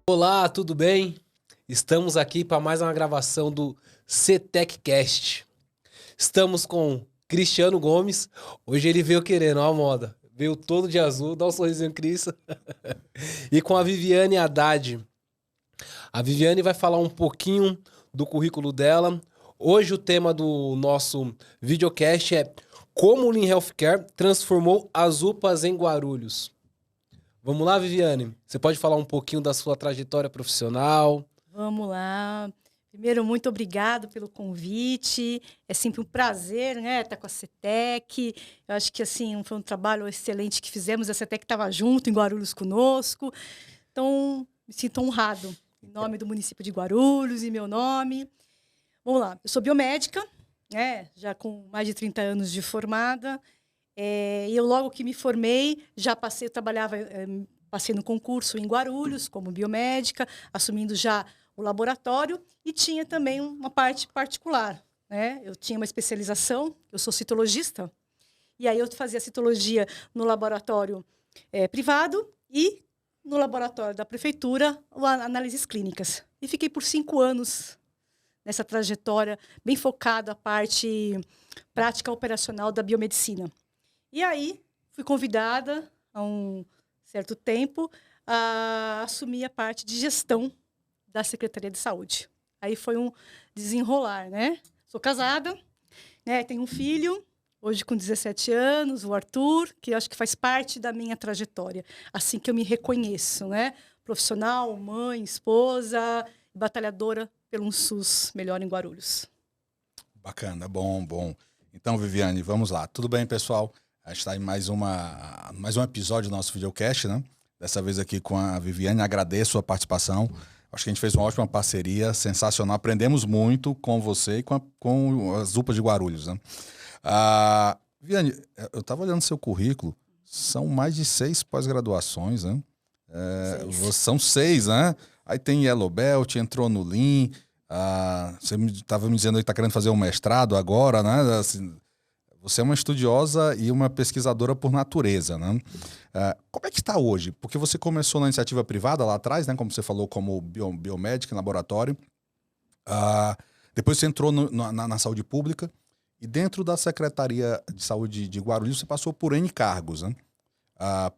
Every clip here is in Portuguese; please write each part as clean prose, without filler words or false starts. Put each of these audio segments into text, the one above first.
Olá, tudo bem? Estamos aqui para mais uma gravação do CTechCast. Estamos com Cristiano Gomes. Hoje ele veio querendo, ó a moda. Veio todo de azul, dá um sorrisinho, Cris. E com a Viviane Haddad. A Viviane vai falar um pouquinho do currículo dela. Hoje o tema do nosso videocast é como o Lean Healthcare transformou as UPAs em Guarulhos. Vamos lá, Viviane? Você pode falar um pouquinho da sua trajetória profissional? Vamos lá. Primeiro, muito obrigado pelo convite. É sempre um prazer, né, estar com a CETEC. Eu acho que assim foi um trabalho excelente que fizemos. A CETEC estava junto em Guarulhos conosco. Então, me sinto honrado em nome do município de Guarulhos e meu nome. Vamos lá. Eu sou biomédica, né, já com mais de 30 anos de formada. E eu logo que me formei, já passei, eu trabalhava, passei no concurso em Guarulhos como biomédica, assumindo já o laboratório e tinha também uma parte particular, né? Eu tinha uma especialização, eu sou citologista, e aí eu fazia citologia no laboratório privado e no laboratório da prefeitura, análises clínicas. E fiquei por 5 anos nessa trajetória, bem focada a parte prática operacional da biomedicina. E aí, fui convidada, há um certo tempo, a assumir a parte de gestão da Secretaria de Saúde. Aí foi um desenrolar, né? Sou casada, né? Tenho um filho, hoje com 17 anos, o Arthur, que eu acho que faz parte da minha trajetória. Assim que eu me reconheço, né? Profissional, mãe, esposa, batalhadora pelo SUS melhor em Guarulhos. Bacana, bom. Então, Viviane, vamos lá. Tudo bem, pessoal? A gente está em mais um episódio do nosso videocast, né? Dessa vez aqui com a Viviane. Agradeço a participação. Acho que a gente fez uma ótima parceria, sensacional. Aprendemos muito com você e com as UPAs de Guarulhos, né? Viviane, eu estava olhando seu currículo. São mais de 6 pós-graduações, né? São 6, né? Aí tem Yellow Belt, entrou no Lean. Você estava me dizendo que está querendo fazer um mestrado agora, né? Assim, você é uma estudiosa e uma pesquisadora por natureza, né? Como é que está hoje? Porque você começou na iniciativa privada lá atrás, né? Como você falou, como biomédica em laboratório. Depois você entrou na saúde pública e dentro da Secretaria de Saúde de Guarulhos você passou por N cargos, né?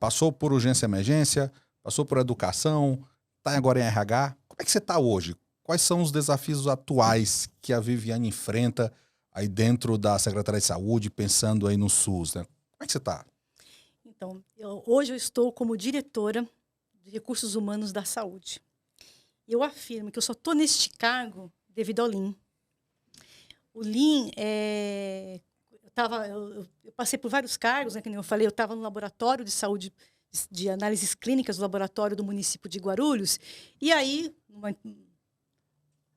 Passou por urgência e emergência, passou por educação, está agora em RH. Como é que você está hoje? Quais são os desafios atuais que a Viviane enfrenta aí dentro da Secretaria de Saúde, pensando aí no SUS, né? Como é que você está? Então, hoje eu estou como diretora de Recursos Humanos da Saúde. Eu afirmo que eu só estou neste cargo devido ao Lean. O Lean, eu passei por vários cargos, né, que nem eu falei, eu estava no laboratório de saúde, de análises clínicas do laboratório do município de Guarulhos, e aí,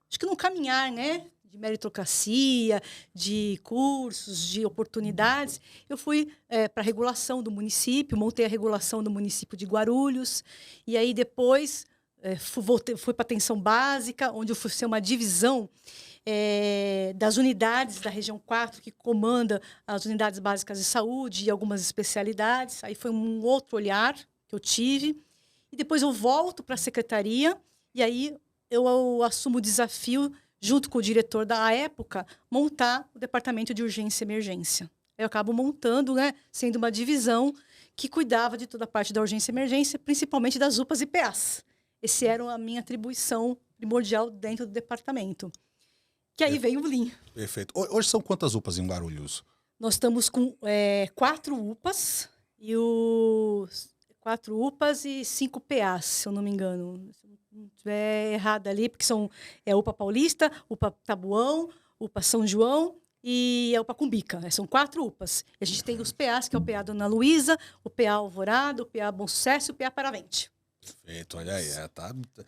acho que num caminhar, né, de meritocracia, de cursos, de oportunidades, eu fui para a regulação do município, montei a regulação do município de Guarulhos, e aí depois fui para a atenção básica, onde eu fui ser uma divisão das unidades da região 4, que comanda as unidades básicas de saúde e algumas especialidades. Aí foi um outro olhar que eu tive. E depois eu volto para a secretaria, e aí eu assumo o desafio, junto com o diretor da época, montar o departamento de urgência e emergência. Eu acabo montando, né, sendo uma divisão que cuidava de toda a parte da urgência e emergência, principalmente das UPAs e PAs. Essa era a minha atribuição primordial dentro do departamento. Que aí veio o Lean. Perfeito. Hoje são quantas UPAs em Guarulhos? Nós estamos com 4 UPAs e 5 PAs, se eu não me engano. Não estiver errado ali, porque são UPA Paulista, UPA Tabuão, UPA São João e a UPA Cumbica. São 4 UPAs. E a gente tem os PAs, que é o PA Dona Luísa, o PA Alvorada, o PA Bom Sucesso e o PA Paravente. Perfeito, olha aí.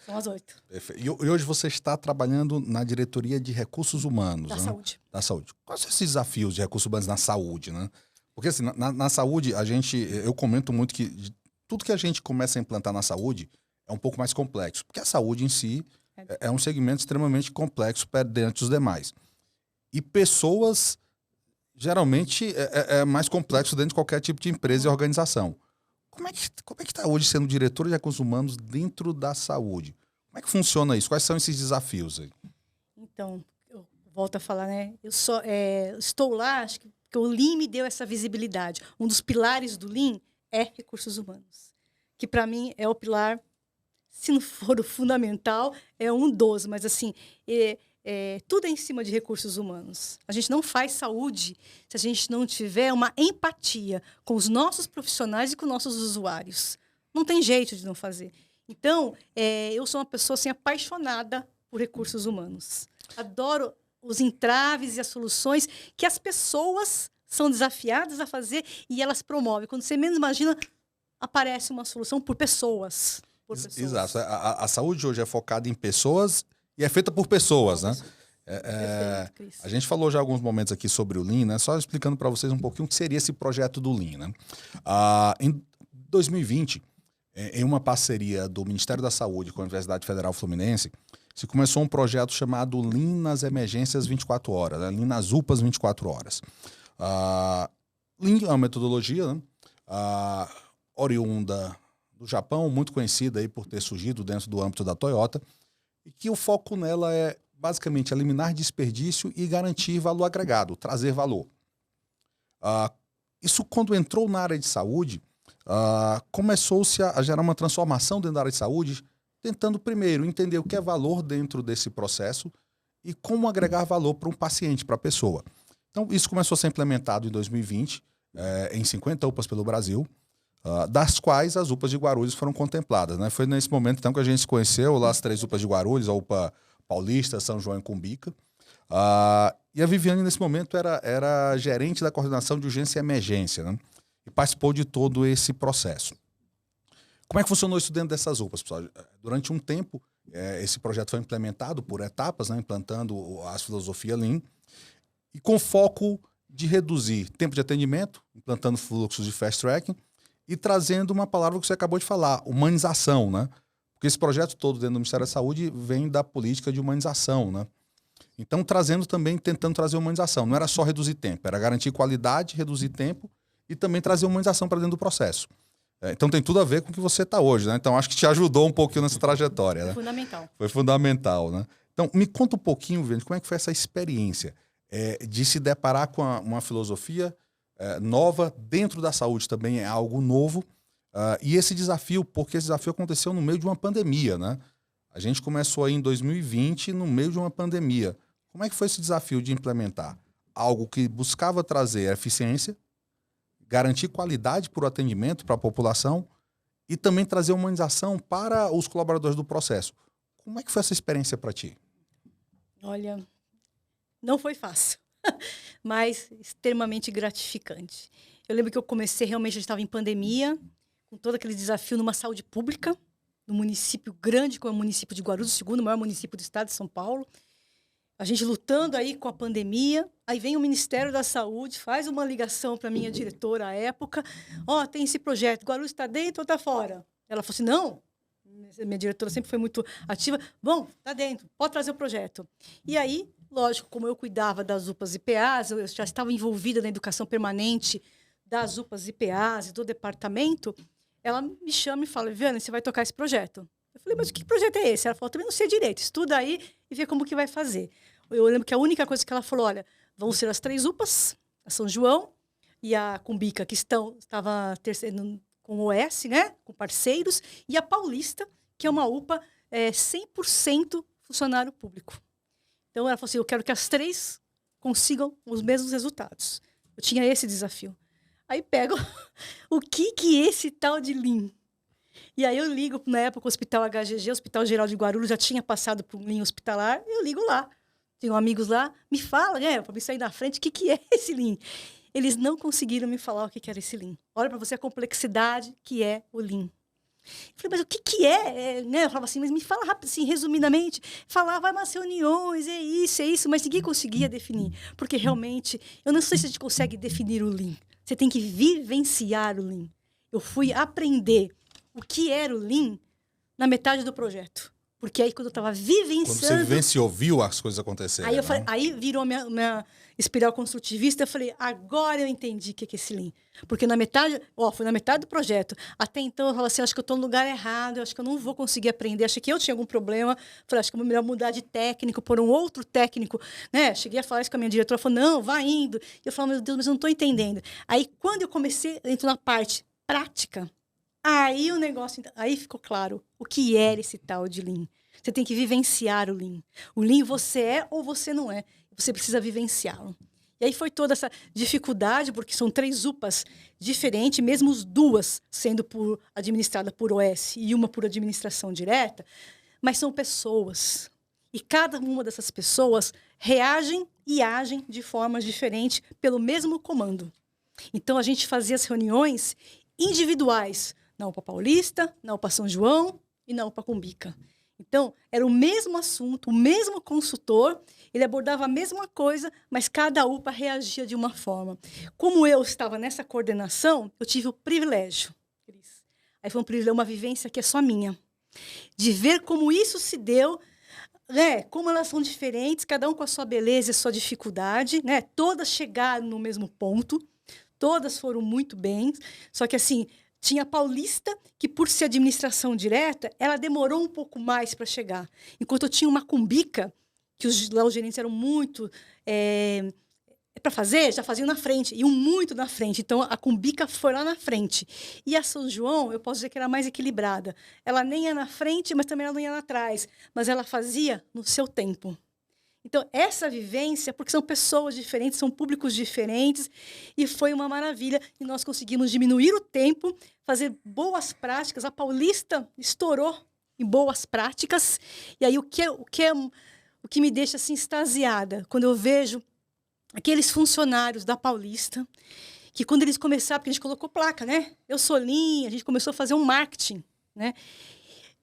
São as 8. Perfeito. E hoje você está trabalhando na diretoria de recursos humanos, Da né? saúde. Da saúde. Quais são esses desafios de recursos humanos na saúde, né? Porque assim, na saúde, eu comento muito que tudo que a gente começa a implantar na saúde é um pouco mais complexo, porque a saúde em si é um segmento extremamente complexo perante os demais. E pessoas, geralmente, é mais complexo dentro de qualquer tipo de empresa e organização. Como é que está hoje sendo diretor de recursos humanos dentro da saúde? Como é que funciona isso? Quais são esses desafios aí? Então, eu volto a falar, né? Eu estou lá, acho que porque o Lean me deu essa visibilidade. Um dos pilares do Lean é recursos humanos, que para mim é o pilar, se não for o fundamental, é um dos, mas assim, tudo é em cima de recursos humanos. A gente não faz saúde se a gente não tiver uma empatia com os nossos profissionais e com os nossos usuários. Não tem jeito de não fazer. Então, eu sou uma pessoa assim, apaixonada por recursos humanos. Adoro os entraves e as soluções que as pessoas são desafiadas a fazer e elas promovem. Quando você menos imagina, aparece uma solução por pessoas. Exato. A saúde hoje é focada em pessoas e é feita por pessoas, né? Perfeito, Cris. A gente falou já alguns momentos aqui sobre o Lean, né? Só explicando para vocês um pouquinho o que seria esse projeto do Lean, né? Em 2020, em uma parceria do Ministério da Saúde com a Universidade Federal Fluminense, se começou um projeto chamado Lean nas emergências 24 horas, né? Lean nas UPAs 24 horas. Lean é uma metodologia, né? Oriunda do Japão, muito conhecida aí por ter surgido dentro do âmbito da Toyota, e que o foco nela é basicamente eliminar desperdício e garantir valor agregado, trazer valor. Isso, quando entrou na área de saúde, começou-se a gerar uma transformação dentro da área de saúde, tentando primeiro entender o que é valor dentro desse processo e como agregar valor para um paciente, para a pessoa. Então, isso começou a ser implementado em 2020, em 50 UPAs pelo Brasil, das quais as UPAs de Guarulhos foram contempladas, né? Foi nesse momento então, que a gente se conheceu, lá as 3 UPAs de Guarulhos, a UPA Paulista, São João e Cumbica. E a Viviane, nesse momento, era gerente da coordenação de urgência e emergência, né? E participou de todo esse processo. Como é que funcionou isso dentro dessas UPAs, pessoal? Durante um tempo, esse projeto foi implementado por etapas, né, implantando a filosofia Lean, e com foco de reduzir tempo de atendimento, implantando fluxos de fast tracking, e trazendo uma palavra que você acabou de falar, humanização, né? Porque esse projeto todo dentro do Ministério da Saúde vem da política de humanização, né? Então, tentando trazer humanização. Não era só reduzir tempo, era garantir qualidade, reduzir tempo e também trazer humanização para dentro do processo. Então tem tudo a ver com o que você está hoje, né? Então acho que te ajudou um pouquinho nessa trajetória, né? Foi fundamental. Foi fundamental, né? Então me conta um pouquinho, Viviane, como é que foi essa experiência de se deparar com uma filosofia nova, dentro da saúde também é algo novo, e esse desafio, porque esse desafio aconteceu no meio de uma pandemia, né? A gente começou aí em 2020 no meio de uma pandemia. Como é que foi esse desafio de implementar algo que buscava trazer eficiência, garantir qualidade para o atendimento, para a população e também trazer humanização para os colaboradores do processo? Como é que foi essa experiência para ti? Olha, não foi fácil, mas extremamente gratificante. Eu lembro que eu comecei, realmente, a gente estava em pandemia, com todo aquele desafio numa saúde pública, num município grande, como é o município de Guarulhos, o segundo maior município do estado de São Paulo. A gente lutando aí com a pandemia, aí vem o Ministério da Saúde, faz uma ligação para a minha diretora à época, tem esse projeto, Guarulhos está dentro ou está fora? Ela falou assim, não, minha diretora sempre foi muito ativa, bom, está dentro, pode trazer o projeto. E aí, lógico, como eu cuidava das UPAs e PAs, eu já estava envolvida na educação permanente das UPAs e PAs e do departamento, ela me chama e fala, Viviane, você vai tocar esse projeto. Eu falei, mas que projeto é esse? Ela falou, também não sei direito, estuda aí e vê como que vai fazer. Eu lembro que a única coisa que ela falou, olha, vão ser as 3 UPAs, a São João e a Cumbica, que estava com o OS, né, com parceiros, e a Paulista, que é uma UPA 100% funcionário público. Então, ela falou assim, eu quero que as 3 consigam os mesmos resultados. Eu tinha esse desafio. Aí pego o que é esse tal de Lean? E aí eu ligo, na época, o Hospital HGG, Hospital Geral de Guarulhos, já tinha passado por Lean hospitalar, e eu ligo lá. Tenho amigos lá, me fala, para me sair na frente, o que é esse Lean? Eles não conseguiram me falar o que era esse Lean. Olha para você a complexidade que é o Lean. Eu falei, mas o que é? Eu falava assim, mas me fala rápido, assim, resumidamente. Falava, umas reuniões, é isso, mas ninguém conseguia definir. Porque realmente, eu não sei se a gente consegue definir o Lean. Você tem que vivenciar o Lean. Eu fui aprender o que era o Lean na metade do projeto. Porque aí quando eu estava Quando você vivenciando... vivenciou, viu as coisas acontecerem, Aí, eu né? falei, aí virou minha espiral construtivista, eu falei, agora eu entendi o que é esse Lean. Porque na metade, foi na metade do projeto. Até então eu falava assim, acho que eu estou no lugar errado, acho que eu não vou conseguir aprender, achei que eu tinha algum problema. Falei, acho que é melhor mudar de técnico, por um outro técnico, né? Cheguei a falar isso com a minha diretora, falou, não, vai indo. E eu falei, meu Deus, mas eu não estou entendendo. Aí quando eu comecei, entro na parte prática, aí o negócio, aí ficou claro o que era esse tal de Lean. Você tem que vivenciar o Lean. O Lean você é ou você não é. Você precisa vivenciá-lo. E aí foi toda essa dificuldade, porque são 3 UPAs diferentes, mesmo as 2 sendo administradas por OS e uma por administração direta, mas são pessoas. E cada uma dessas pessoas reagem e agem de formas diferentes pelo mesmo comando. Então, a gente fazia as reuniões individuais na UPA Paulista, na UPA São João e na UPA Cumbica. Então, era o mesmo assunto, o mesmo consultor, ele abordava a mesma coisa, mas cada UPA reagia de uma forma. Como eu estava nessa coordenação, eu tive o privilégio, Cris. Aí foi um privilégio, uma vivência que é só minha, de ver como isso se deu, né? Como elas são diferentes, cada um com a sua beleza e a sua dificuldade, né? Todas chegaram no mesmo ponto, todas foram muito bem, só que assim... Tinha a Paulista, que por ser administração direta, ela demorou um pouco mais para chegar. Enquanto eu tinha uma Cumbica, que lá os gerentes eram muito... para fazer, já faziam na frente, iam muito na frente. Então, a Cumbica foi lá na frente. E a São João, eu posso dizer que era mais equilibrada. Ela nem ia na frente, mas também ela não ia lá atrás. Mas ela fazia no seu tempo. Então, essa vivência, porque são pessoas diferentes, são públicos diferentes, e foi uma maravilha. E nós conseguimos diminuir o tempo, fazer boas práticas. A Paulista estourou em boas práticas. E aí, o que me deixa assim, extasiada, quando eu vejo aqueles funcionários da Paulista, que quando eles começaram, porque a gente colocou placa, né? Eu sou Lean, a gente começou a fazer um marketing, né?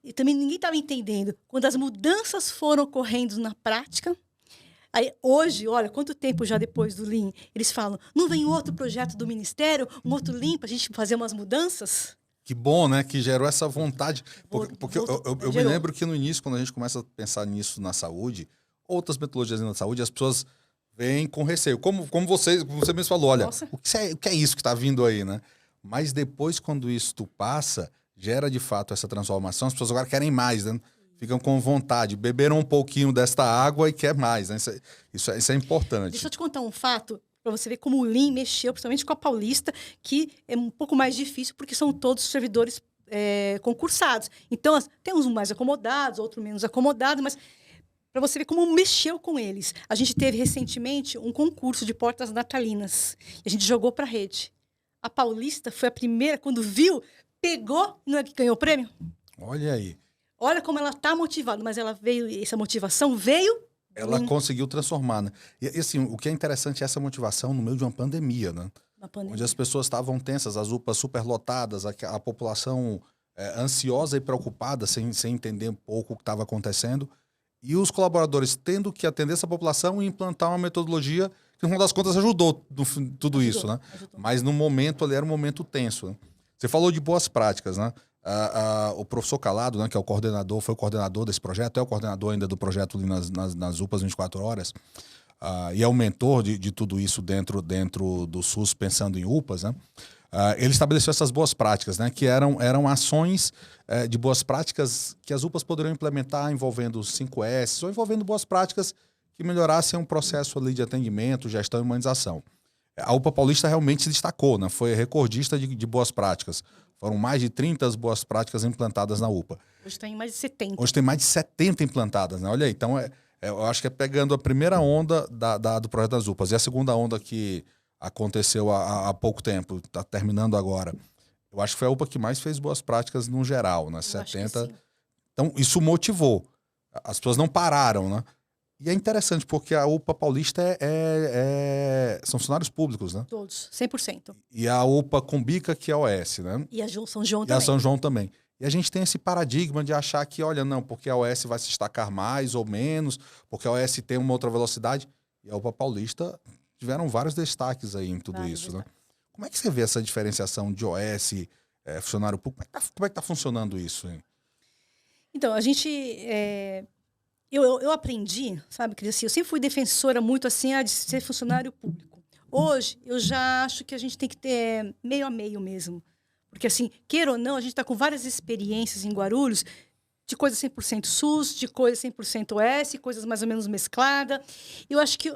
E também ninguém estava entendendo. Quando as mudanças foram ocorrendo na prática, aí, hoje, olha, quanto tempo já depois do Lean, eles falam, não vem outro projeto do Ministério, um outro Lean para a gente fazer umas mudanças? Que bom, né? Que gerou essa vontade. Porque eu me lembro que no início, quando a gente começa a pensar nisso na saúde, outras metodologias na saúde, as pessoas vêm com receio. Como você mesmo falou, olha, o que é isso que está vindo aí, né? Mas depois, quando isso passa, gera de fato essa transformação, as pessoas agora querem mais, né? Ficam com vontade, beberam um pouquinho desta água e quer mais, né? Isso é importante. Deixa eu te contar um fato, para você ver como o Lean mexeu, principalmente com a Paulista, que é um pouco mais difícil, porque são todos servidores concursados. Então, tem uns mais acomodados, outros menos acomodados, mas para você ver como mexeu com eles. A gente teve recentemente um concurso de portas natalinas, e a gente jogou para a rede. A Paulista foi a primeira, quando viu, pegou e não é que ganhou o prêmio? Olha aí. Olha como ela está motivada, mas essa motivação veio... Ela conseguiu transformar, né? E assim, o que é interessante é essa motivação no meio de uma pandemia, né? Onde as pessoas estavam tensas, as UPAs superlotadas, a população ansiosa e preocupada, sem entender um pouco o que estava acontecendo. E os colaboradores tendo que atender essa população e implantar uma metodologia que, no final das contas, ajudou tudo isso, né? Ajudou. Mas no momento ali era um momento tenso, né? Você falou de boas práticas, né? O professor Calado, né, que é o coordenador, foi o coordenador desse projeto, é o coordenador ainda do projeto nas UPAs 24 horas, e é o mentor de tudo isso dentro do SUS, pensando em UPAs, né? Ele estabeleceu essas boas práticas, né, que eram ações de boas práticas que as UPAs poderiam implementar envolvendo os 5S, ou envolvendo boas práticas que melhorassem um processo ali de atendimento, gestão e humanização. A UPA Paulista realmente se destacou, né? Foi recordista de boas práticas. Foram mais de 30 boas práticas implantadas na UPA. Hoje tem mais de 70. Hoje tem mais de 70 implantadas, né? Olha aí, então eu acho que é pegando a primeira onda do projeto das UPAs e a segunda onda que aconteceu há pouco tempo, está terminando agora. Eu acho que foi a UPA que mais fez boas práticas no geral, né? 70. Então, isso motivou. As pessoas não pararam, né? E é interessante, porque a UPA Paulista são funcionários públicos, né? Todos, 100%. E a UPA Cumbica, que é a OS, né? E a São João também. E a São João também. E a gente tem esse paradigma de achar que, olha, não, porque a OS vai se destacar mais ou menos, porque a OS tem uma outra velocidade. E a UPA Paulista tiveram vários destaques aí em tudo isso, né? Como é que você vê essa diferenciação de OS, funcionário público? Como é que tá funcionando isso, hein? Então, a gente... Eu aprendi, sabe, Cris, assim, eu sempre fui defensora muito assim de ser funcionário público. Hoje, eu já acho que a gente tem que ter meio a meio mesmo. Porque, assim, queira ou não, a gente está com várias experiências em Guarulhos de coisa 100% SUS, de coisa 100% OS, coisas mais ou menos mescladas. Eu acho que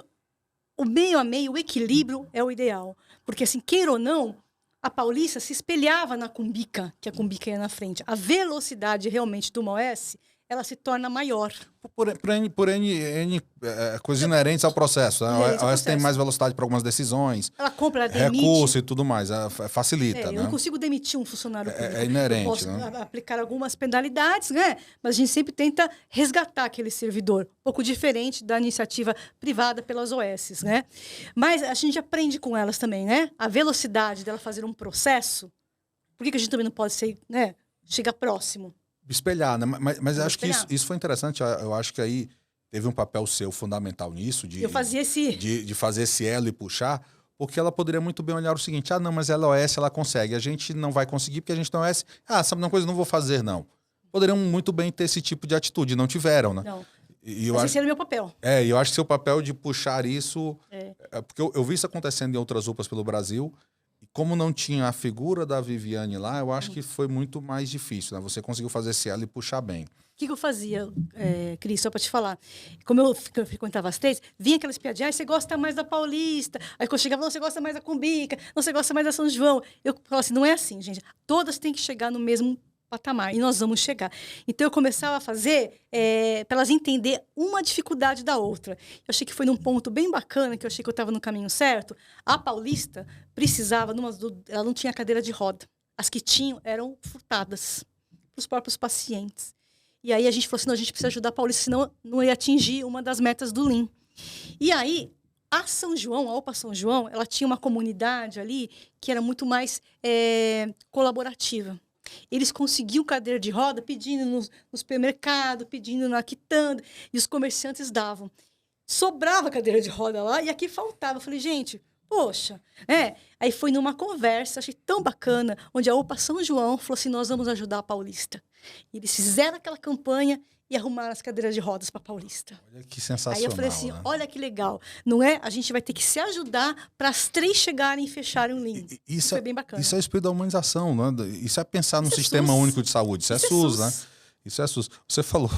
o meio a meio, o equilíbrio é o ideal. Porque, assim, queira ou não, a Paulista se espelhava na Cumbica, que a Cumbica ia na frente. A velocidade realmente de uma OS, ela se torna maior. Por N coisas inerentes ao processo. Né? A OS tem mais velocidade para algumas decisões. Ela compra, ela demite. Recurso e tudo mais. Facilita, né? Eu não consigo demitir um funcionário público. É inerente, eu posso né? aplicar algumas penalidades, né? Mas a gente sempre tenta resgatar aquele servidor. Um pouco diferente da iniciativa privada pelas OS, né? Mas a gente aprende com elas também, né? A velocidade dela fazer um processo. Por que a gente também não pode ser, né? Chegar próximo? Espelhar, né? Mas eu acho que isso foi interessante. Eu acho que aí teve um papel seu fundamental nisso, de fazer esse elo e puxar, porque ela poderia muito bem olhar o seguinte: não, mas ela OS, ela consegue, a gente não vai conseguir porque a gente não é OS. Sabe uma coisa, não vou fazer, não. Poderiam muito bem ter esse tipo de atitude, não tiveram, né? Não. Esse era o meu papel. E eu acho que seu papel de puxar isso... porque eu vi isso acontecendo em outras UPAs pelo Brasil. Como não tinha a figura da Viviane lá, eu acho que foi muito mais difícil, né? Você conseguiu fazer esse elo e puxar bem. O que eu fazia, Cris, só para te falar? Como eu frequentava as três, vinha aquelas piadinhas, você gosta mais da Paulista. Aí quando eu chegava, não, você gosta mais da Cumbica, não, você gosta mais da São João. Eu falava assim, não é assim, gente. Todas têm que chegar no mesmo patamar, e nós vamos chegar. Então, eu começava a fazer para elas entender uma dificuldade da outra. Eu achei que foi num ponto bem bacana, que eu achei que eu estava no caminho certo. A Paulista precisava, ela não tinha cadeira de roda. As que tinham eram furtadas para os próprios pacientes. E aí a gente falou assim, não, a gente precisa ajudar a Paulista, senão não ia atingir uma das metas do Lean. E aí, a São João, a OPA São João, ela tinha uma comunidade ali que era muito mais colaborativa. Eles conseguiam cadeira de roda pedindo no supermercado, pedindo na quitanda, e os comerciantes davam. Sobrava cadeira de roda lá, e aqui faltava. Eu falei, gente, poxa. Aí foi numa conversa, achei tão bacana, onde a OPA São João falou assim, nós vamos ajudar a Paulista. E eles fizeram aquela campanha e arrumaram as cadeiras de rodas para a Paulista. Olha que sensacional. Aí eu falei assim, né? olha que legal. Não é? A gente vai ter que se ajudar para as três chegarem e fecharem o Lean. Isso foi bem bacana. Isso é o espírito da humanização, né? Isso é pensar no sistema SUS. único de saúde. Isso é SUS, né? Isso é SUS. Você falou,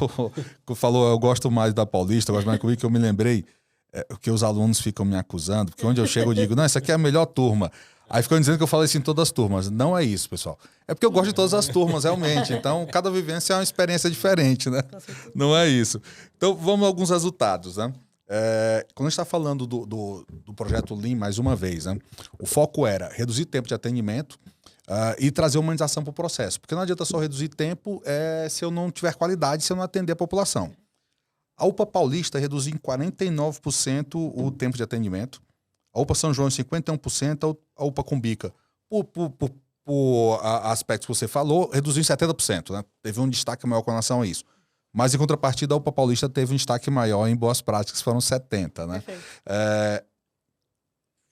eu gosto mais da Paulista, eu gosto mais comigo, que eu me lembrei que os alunos ficam me acusando, porque onde eu chego eu digo, não, essa aqui é a melhor turma. Aí ficam dizendo que eu falo isso em todas as turmas. Não é isso, pessoal. É porque eu gosto de todas as turmas, realmente. Então, cada vivência é uma experiência diferente, né? Não é isso. Então, vamos a alguns resultados, né? Quando a gente está falando do projeto Lean, mais uma vez, né? O foco era reduzir tempo de atendimento e trazer humanização para o processo. Porque não adianta só reduzir tempo se eu não tiver qualidade, se eu não atender a população. A UPA Paulista reduziu em 49% o tempo de atendimento. A UPA São João em 51%, a UPA Cumbica, por aspectos que você falou, reduziu em 70%. Né? Teve um destaque maior com relação a isso. Mas, em contrapartida, a UPA Paulista teve um destaque maior em boas práticas, foram 70%. Né?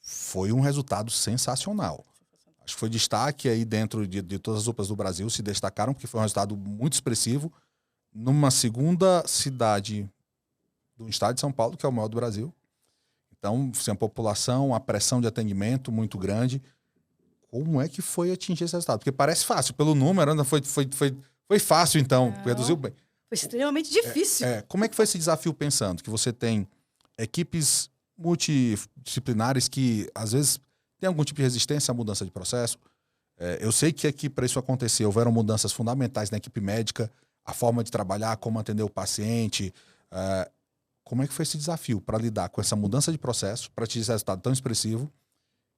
Foi um resultado sensacional. Acho que foi destaque aí dentro de todas as UPAs do Brasil, se destacaram, porque foi um resultado muito expressivo. Numa segunda cidade do estado de São Paulo, que é o maior do Brasil. Então, sem a população, a pressão de atendimento muito grande. Como é que foi atingir esse resultado? Porque parece fácil, pelo número, né? Foi fácil, então, reduziu bem. Foi extremamente difícil. Como é que foi esse desafio pensando? Que você tem equipes multidisciplinares que, às vezes, tem algum tipo de resistência à mudança de processo. Eu sei que aqui, para isso acontecer, houveram mudanças fundamentais na equipe médica, a forma de trabalhar, como atender o paciente. Como é que foi esse desafio para lidar com essa mudança de processo, para atingir esse resultado tão expressivo?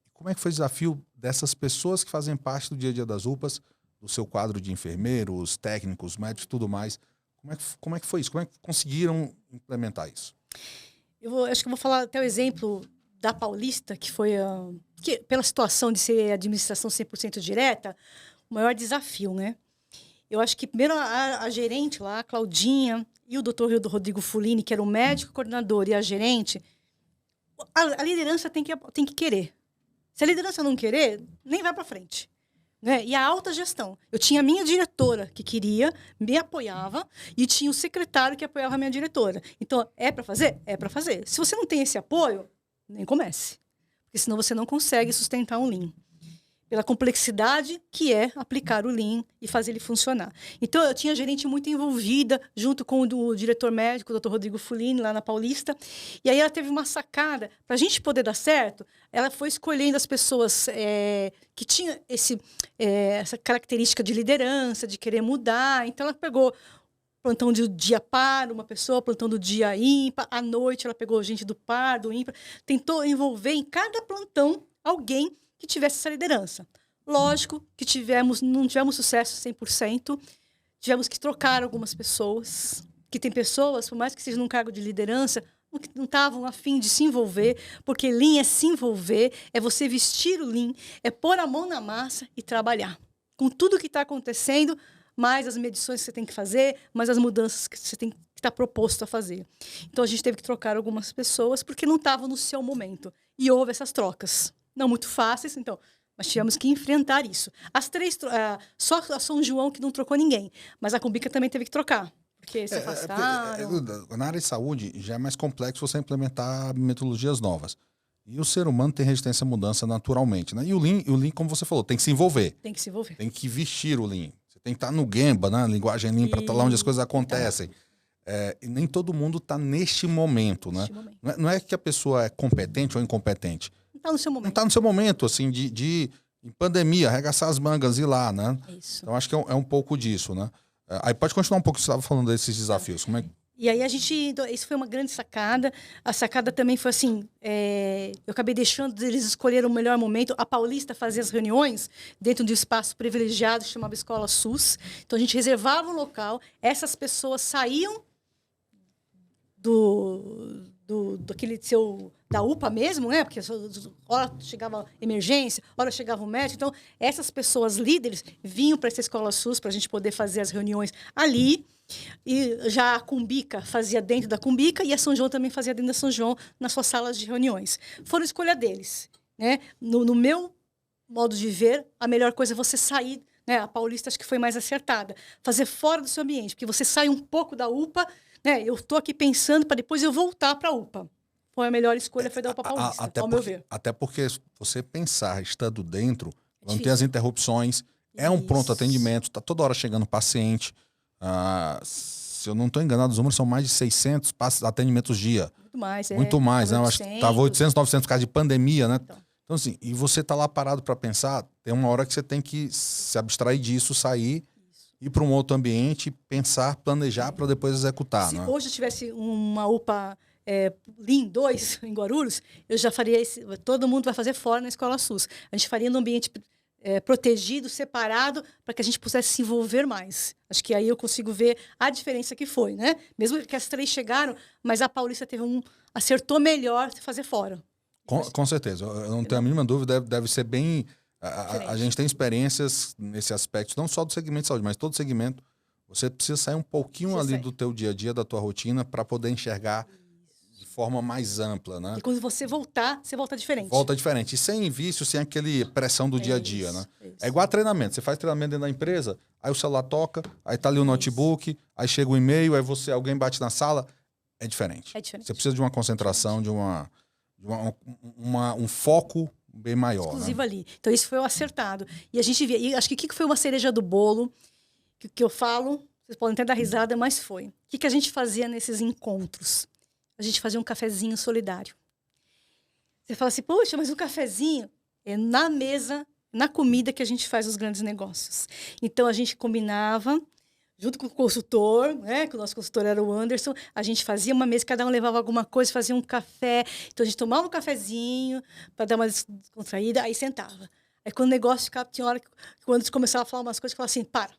E como é que foi o desafio dessas pessoas que fazem parte do dia a dia das UPAs, do seu quadro de enfermeiros, técnicos, médicos e tudo mais? Como é que foi isso? Como é que conseguiram implementar isso? Acho que eu vou falar até o exemplo da Paulista, que foi, que, pela situação de ser administração 100% direta, o maior desafio, né? Eu acho que primeiro a gerente lá, a Claudinha, e o doutor Rodrigo Fulini, que era o médico coordenador e a gerente, a liderança tem que querer. Se a liderança não querer, nem vai para frente. né? E a alta gestão. Eu tinha a minha diretora que queria, me apoiava, e tinha o secretário que apoiava a minha diretora. Então, é para fazer? É para fazer. Se você não tem esse apoio, nem comece. Porque senão você não consegue sustentar um Lean. Pela complexidade que é aplicar o Lean e fazer ele funcionar. Então, eu tinha gerente muito envolvida, junto com o diretor médico, o Dr. Rodrigo Fulini, lá na Paulista. E aí ela teve uma sacada. Para a gente poder dar certo, ela foi escolhendo as pessoas que tinham essa característica de liderança, de querer mudar. Então, ela pegou plantão de dia par, uma pessoa, plantão do dia ímpar. À noite, ela pegou gente do par, do ímpar. Tentou envolver em cada plantão alguém que tivesse essa liderança. Lógico que não tivemos sucesso 100%, tivemos que trocar algumas pessoas, que tem pessoas, por mais que seja num cargo de liderança, não estavam a fim de se envolver, porque Lean é se envolver, é você vestir o Lean, é pôr a mão na massa e trabalhar. Com tudo que está acontecendo, mais as medições que você tem que fazer, mais as mudanças que você tem que estar proposto a fazer. Então, a gente teve que trocar algumas pessoas, porque não estavam no seu momento. E houve essas trocas. Não muito fáceis, então, mas tivemos que enfrentar isso. As três, só a São João que não trocou ninguém, mas a Cumbica também teve que trocar, porque se afastaram. Na área de saúde, já é mais complexo você implementar metodologias novas. E o ser humano tem resistência à mudança naturalmente, né? E o Lean, como você falou, tem que se envolver. Tem que se envolver. Tem que vestir o Lean. Você tem que estar no Gemba, né? Linguagem Lean, para estar lá onde as coisas acontecem. E nem todo mundo está neste momento, né? Não é que a pessoa é competente ou incompetente. Não está no seu momento. Não está no seu momento, assim, em pandemia, arregaçar as mangas e ir lá, né? Isso. Então, acho que é um pouco disso, né? Aí pode continuar um pouco, você estava falando desses desafios. Como é que... E aí isso foi uma grande sacada. A sacada também foi assim, eu acabei deixando eles escolherem o melhor momento. A Paulista fazia as reuniões dentro de um espaço privilegiado que chamava Escola SUS. Então a gente reservava um local, essas pessoas saíam da UPA mesmo, né? Porque hora chegava emergência, hora chegava o médico. Então, essas pessoas líderes vinham para essa escola SUS para a gente poder fazer as reuniões ali. E já a Cumbica fazia dentro da Cumbica e a São João também fazia dentro da São João nas suas salas de reuniões. Foram escolha deles, né? No meu modo de ver, a melhor coisa é você sair, né? A Paulista acho que foi mais acertada. Fazer fora do seu ambiente, porque você sai um pouco da UPA, né? Eu estou aqui pensando para depois eu voltar para a UPA. Foi a melhor escolha, foi da UPA Paulista, ao meu ver. Até porque você pensar, estando dentro, não tem as interrupções, é um pronto atendimento, está toda hora chegando paciente. Se eu não estou enganado, os números são mais de 600 atendimentos dia. Muito mais, Muito mais, né? Eu acho que estava 800, 900 casos de pandemia, né? Então assim, e você está lá parado para pensar, tem uma hora que você tem que se abstrair disso, sair, ir para um outro ambiente, pensar, planejar para depois executar. Se né? hoje eu tivesse uma UPA Lean 2 em Guarulhos, eu já faria todo mundo vai fazer fora na Escola SUS. A gente faria num ambiente protegido, separado, para que a gente pudesse se envolver mais. Acho que aí eu consigo ver a diferença que foi, né? Mesmo que as três chegaram, mas a Paulista acertou melhor de fazer fora. Com certeza. Eu não tenho a mínima dúvida, deve ser bem... A gente tem experiências nesse aspecto, não só do segmento de saúde, mas todo segmento. Você precisa sair um pouquinho ali do teu dia a dia, da tua rotina, para poder enxergar de forma mais ampla, né? E quando você volta diferente. Volta diferente. E sem vício, sem aquele pressão do dia a dia, né? É igual a treinamento. Você faz treinamento dentro da empresa, aí o celular toca, aí tá ali o notebook, aí chega o e-mail, aí alguém bate na sala. É diferente. Você precisa de uma concentração, de um foco bem maior. Exclusivo, né? ali. Então, isso foi o acertado. E a gente via... E acho que o que foi uma cereja do bolo, que eu falo, vocês podem até dar risada, mas foi. O que a gente fazia nesses encontros? A gente fazia um cafezinho solidário. Você fala assim, poxa, mas o cafezinho é na mesa, na comida que a gente faz os grandes negócios. Então, a gente combinava, junto com o consultor, né, que o nosso consultor era o Anderson, a gente fazia uma mesa, cada um levava alguma coisa, fazia um café. Então, a gente tomava um cafezinho para dar uma descontraída, aí sentava. Aí, quando o negócio ficava, tinha hora que o Anderson começava a falar umas coisas, falava assim, para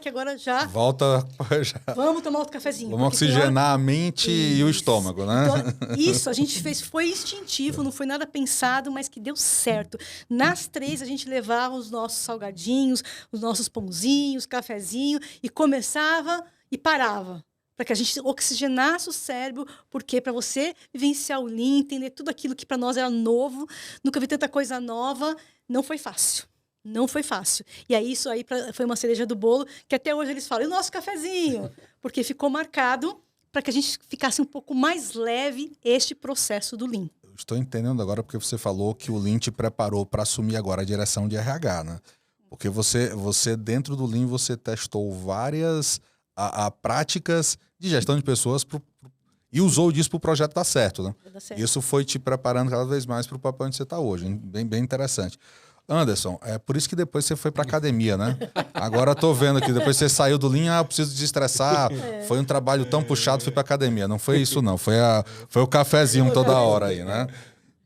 que agora já... Volta... Já. Vamos tomar outro cafezinho. Vamos oxigenar a mente e o estômago, né? Então, isso a gente fez, foi instintivo, não foi nada pensado, mas que deu certo. Nas três, a gente levava os nossos salgadinhos, os nossos pãozinhos, cafezinho, e começava e parava. Para que a gente oxigenasse o cérebro, porque para você vivenciar o Lean, entender tudo aquilo que para nós era novo, nunca vi tanta coisa nova, não foi fácil. Não foi fácil. E aí, isso aí foi uma cereja do bolo, que até hoje eles falam, e o nosso cafezinho? Porque ficou marcado para que a gente ficasse um pouco mais leve este processo do Lean. Eu estou entendendo agora porque você falou que o Lean te preparou para assumir agora a direção de RH, né? Porque você dentro do Lean, você testou várias práticas de gestão de pessoas e usou disso para o projeto dar certo, né? Isso foi te preparando cada vez mais para o papel onde você está hoje. Hein? Bem interessante. Anderson, é por isso que depois você foi para academia, né? Agora eu tô vendo aqui, depois você saiu do Lean, eu preciso desestressar. Foi um trabalho tão puxado, fui para academia. Não foi isso, não. Foi o cafezinho toda hora aí, né?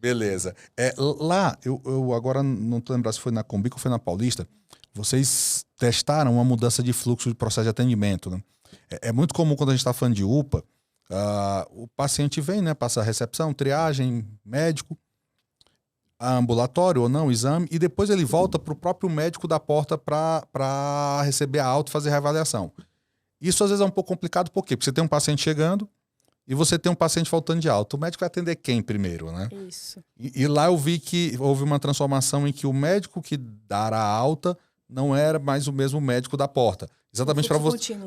Beleza. Lá, eu agora não tô lembrando se foi na Combica ou foi na Paulista, vocês testaram uma mudança de fluxo de processo de atendimento, né? É muito comum quando a gente está falando de UPA, o paciente vem, né? Passa a recepção, triagem, médico, ambulatório ou não, exame, e depois ele volta para o próprio médico da porta para receber a alta e fazer a reavaliação. Isso às vezes é um pouco complicado, por quê? Porque você tem um paciente chegando e você tem um paciente faltando de alta. O médico vai atender quem primeiro, né? Isso. E lá eu vi que houve uma transformação em que o médico que dará a alta não era mais o mesmo médico da porta. Exatamente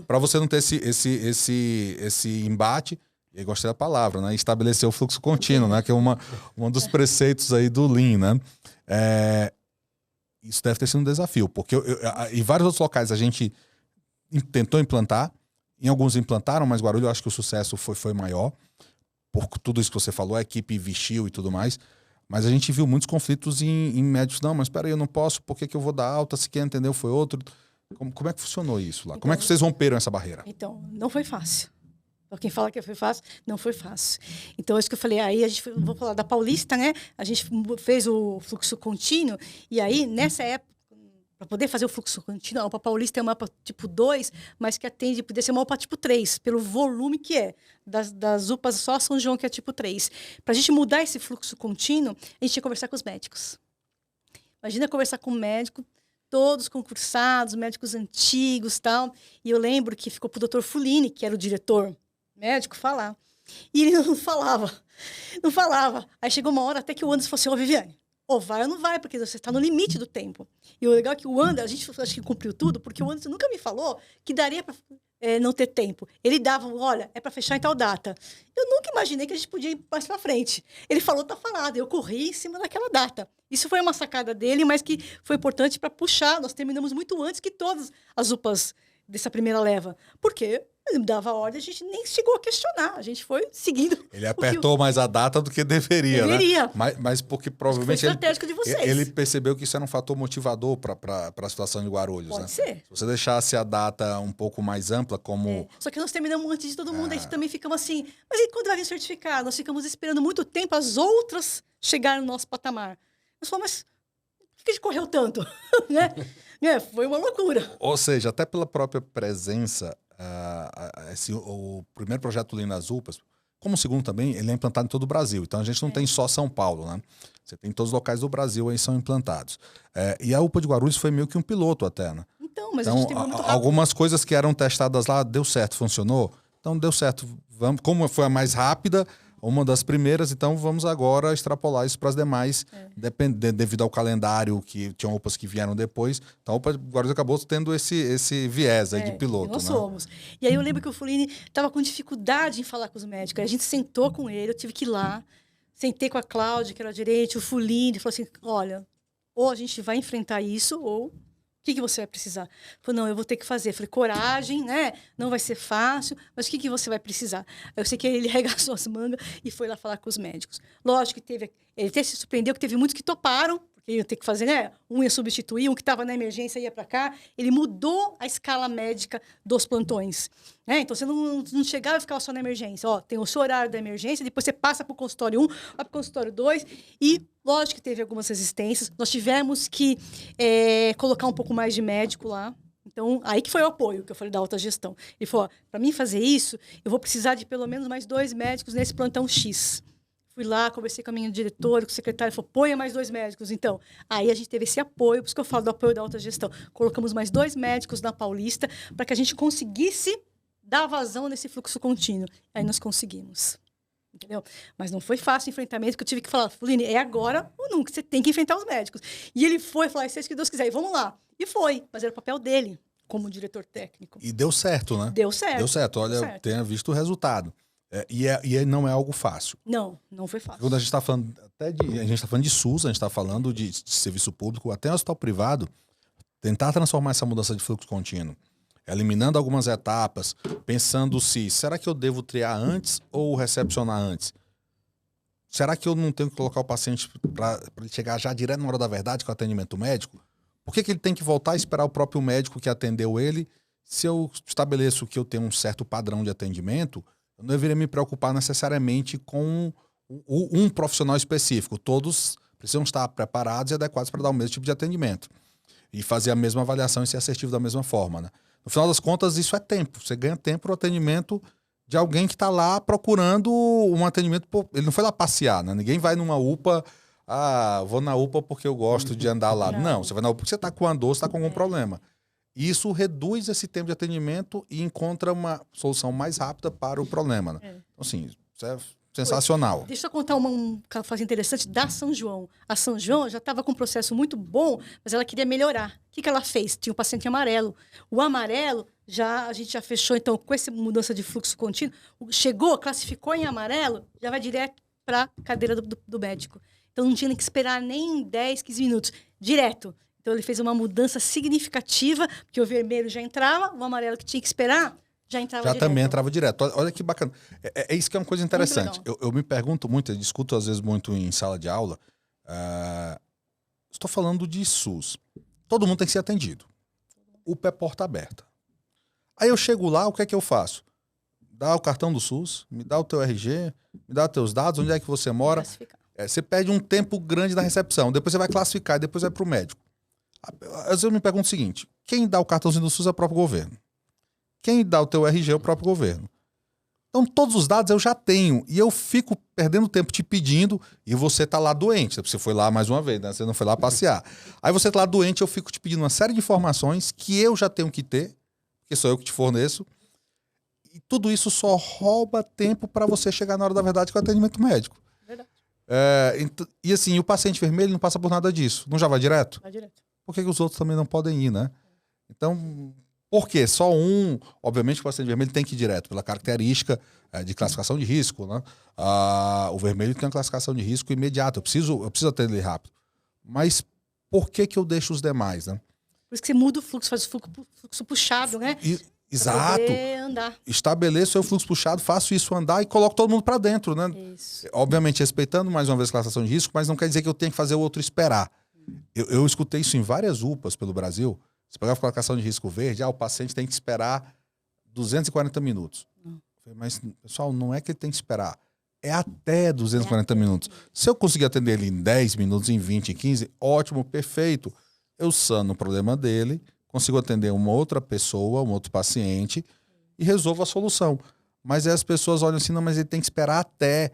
para você não ter esse embate. Eu gostei da palavra, né? Estabelecer o fluxo contínuo, né? Que é um dos preceitos aí do Lean, né? Isso deve ter sido um desafio, porque em vários outros locais a gente tentou implantar, em alguns implantaram, mas Guarulhos eu acho que o sucesso foi maior, por tudo isso que você falou, a equipe vestiu e tudo mais, mas a gente viu muitos conflitos em médicos, não, mas espera aí, eu não posso, por que eu vou dar alta, se quem entendeu foi outro. Como é que funcionou isso lá? Como é que vocês romperam essa barreira? Então, não foi fácil. Quem fala que foi fácil, não foi fácil. Então, isso que eu falei, aí a gente, vou falar da Paulista, né? A gente fez o fluxo contínuo, e aí, nessa época, para poder fazer o fluxo contínuo, a UPA Paulista é uma UPA tipo 2, mas que atende, poderia ser uma UPA tipo 3, pelo volume que é. Das UPAs só São João, que é tipo 3. Para a gente mudar esse fluxo contínuo, a gente tinha que conversar com os médicos. Imagina conversar com um médico, todos concursados, médicos antigos e tal. E eu lembro que ficou para o Dr. Fulini, que era o diretor médico, falar. E ele não falava. Não falava. Aí chegou uma hora até que o Anderson falou assim, ô Viviane, ou vai ou não vai, porque você está no limite do tempo. E o legal é que o Anderson, a gente acho que cumpriu tudo, porque o Anderson nunca me falou que daria para não ter tempo. Ele dava, olha, é para fechar em tal data. Eu nunca imaginei que a gente podia ir mais para frente. Ele falou, tá falado. Eu corri em cima daquela data. Isso foi uma sacada dele, mas que foi importante para puxar. Nós terminamos muito antes que todas as UPAs dessa primeira leva. Por quê? Ele me dava ordem, a gente nem chegou a questionar. A gente foi seguindo. Ele apertou mais a data do que deveria, né? Mas porque provavelmente foi estratégico de vocês. Ele percebeu que isso era um fator motivador para a situação de Guarulhos. Pode né? ser. Se você deixasse a data um pouco mais ampla, como... Só que nós terminamos antes de todo mundo, a gente também ficamos assim... Mas e quando vai vir o certificado? Nós ficamos esperando muito tempo as outras chegarem no nosso patamar. Nós falamos, mas por que a gente correu tanto? né? Foi uma loucura. Ou seja, até pela própria presença... o primeiro projeto Lean nas UPAs, como o segundo também, ele é implantado em todo o Brasil. Então a gente não tem só São Paulo, né? Você tem todos os locais do Brasil aí são implantados. E a UPA de Guarulhos foi meio que um piloto até, né? Então, mas a gente tem muito rápido. Algumas coisas que eram testadas lá, deu certo, funcionou. Então deu certo. Como foi a mais rápida, uma das primeiras, então vamos agora extrapolar isso para as demais, devido ao calendário que tinham UPAs que vieram depois. Então a UPA Guarulhos acabou tendo esse viés aí de piloto. Nós né? somos. E aí eu lembro que o Fulini estava com dificuldade em falar com os médicos. Aí a gente sentou com ele, eu tive que ir lá, sentei com a Cláudia, que era a gerente, o Fulini, falou assim, olha, ou a gente vai enfrentar isso, ou... O que você vai precisar? Falei, não, eu vou ter que fazer. Falei, coragem, né? Não vai ser fácil, mas o que você vai precisar? Eu sei que ele regaçou as mangas e foi lá falar com os médicos. Lógico que ele até se surpreendeu que teve muitos que toparam, porque ia ter que fazer, né? Um ia substituir, um que estava na emergência ia para cá. Ele mudou a escala médica dos plantões. Né? Então, você não chegava e ficava só na emergência. Ó, tem o seu horário da emergência, depois você passa para o consultório 1, vai para o consultório 2 e... Lógico que teve algumas resistências. Nós tivemos que colocar um pouco mais de médico lá. Então, aí que foi o apoio que eu falei da alta gestão. Ele falou, para mim fazer isso, eu vou precisar de pelo menos mais 2 médicos nesse plantão X. Fui lá, conversei com a minha diretora, com o secretário, falou, ponha mais 2 médicos. Então, aí a gente teve esse apoio, por isso que eu falo do apoio da alta gestão. Colocamos mais 2 médicos na Paulista para que a gente conseguisse dar vazão nesse fluxo contínuo. Aí nós conseguimos. entendeu? Mas não foi fácil o enfrentamento, que eu tive que falar, Fline, é agora ou nunca, você tem que enfrentar os médicos. E ele foi falar, seja o que Deus quiser, e vamos lá. E foi, mas era o papel dele, como diretor técnico. E deu certo, né? Deu certo. Deu certo, olha, Deu certo. tenha visto o resultado. E não é algo fácil. Não foi fácil. Quando a gente está falando a gente está falando de SUS, a gente está falando de serviço público, até hospital privado, tentar transformar essa mudança de fluxo contínuo, eliminando algumas etapas, pensando será que eu devo triar antes ou recepcionar antes? Será que eu não tenho que colocar o paciente para ele chegar já direto na hora da verdade com o atendimento médico? Por que ele tem que voltar a esperar o próprio médico que atendeu ele? Se eu estabeleço que eu tenho um certo padrão de atendimento, eu não deveria me preocupar necessariamente com um profissional específico. Todos precisam estar preparados e adequados para dar o mesmo tipo de atendimento. E fazer a mesma avaliação e ser assertivo da mesma forma, né? No final das contas, isso é tempo. Você ganha tempo no atendimento de alguém que está lá procurando um atendimento. Ele não foi lá passear, né? Ninguém vai numa UPA, vou na UPA porque eu gosto de andar lá. Não, você vai na UPA porque você está com uma dor, você está com algum problema. Isso reduz esse tempo de atendimento e encontra uma solução mais rápida para o problema, né? Então, assim, isso é sensacional. Deixa eu contar um caso interessante da São João. A São João já estava com um processo muito bom, mas ela queria melhorar. O que ela fez? Tinha um paciente amarelo. O amarelo, a gente já fechou, então, com essa mudança de fluxo contínuo, chegou, classificou em amarelo, já vai direto para a cadeira do médico. Então, não tinha nem que esperar nem 10, 15 minutos. Direto. Então, ele fez uma mudança significativa, porque o vermelho já entrava, o amarelo que tinha que esperar, já entrava direto. Já também entrava direto. Olha que bacana. É isso que é uma coisa interessante. Eu me pergunto muito, eu discuto às vezes muito em sala de aula. Estou falando de SUS. Todo mundo tem que ser atendido. UPA é porta aberta. Aí eu chego lá, o que é que eu faço? Dá o cartão do SUS, me dá o teu RG, me dá os teus dados, onde é que você mora. Você perde um tempo grande na recepção, depois você vai classificar, depois vai para o médico. Às vezes eu me pergunto o seguinte, quem dá o cartãozinho do SUS é o próprio governo. Quem dá o teu RG é o próprio governo. Então todos os dados eu já tenho e eu fico perdendo tempo te pedindo e você tá lá doente. Você foi lá mais uma vez, né? Você não foi lá passear. Aí você tá lá doente, eu fico te pedindo uma série de informações que eu já tenho que ter, porque sou eu que te forneço. E tudo isso só rouba tempo para você chegar na hora da verdade com o atendimento médico. Verdade. E assim, o paciente vermelho não passa por nada disso. Não já vai direto? Vai direto. Por que os outros também não podem ir, né? Então, por quê? Só um... Obviamente o paciente vermelho tem que ir direto, pela característica de classificação de risco, né? O vermelho tem uma classificação de risco imediata. Eu preciso atender ele rápido. Mas por que eu deixo os demais, né? Por isso que você muda o fluxo, faz o fluxo puxado, né? Exato. Pra poder andar. Estabeleço o fluxo puxado, faço isso andar e coloco todo mundo para dentro, né? Isso. Obviamente respeitando mais uma vez a classificação de risco, mas não quer dizer que eu tenho que fazer o outro esperar. Eu escutei isso em várias UPAs pelo Brasil. Você pegava a classificação de risco verde, o paciente tem que esperar 240 minutos. Mas, pessoal, não é que ele tem que esperar. É até 240 minutos. Se eu conseguir atender ele em 10 minutos, em 20, em 15, ótimo, perfeito. Eu sano o problema dele, consigo atender uma outra pessoa, um outro paciente e resolvo a solução. Mas aí as pessoas olham assim, não, mas ele tem que esperar até...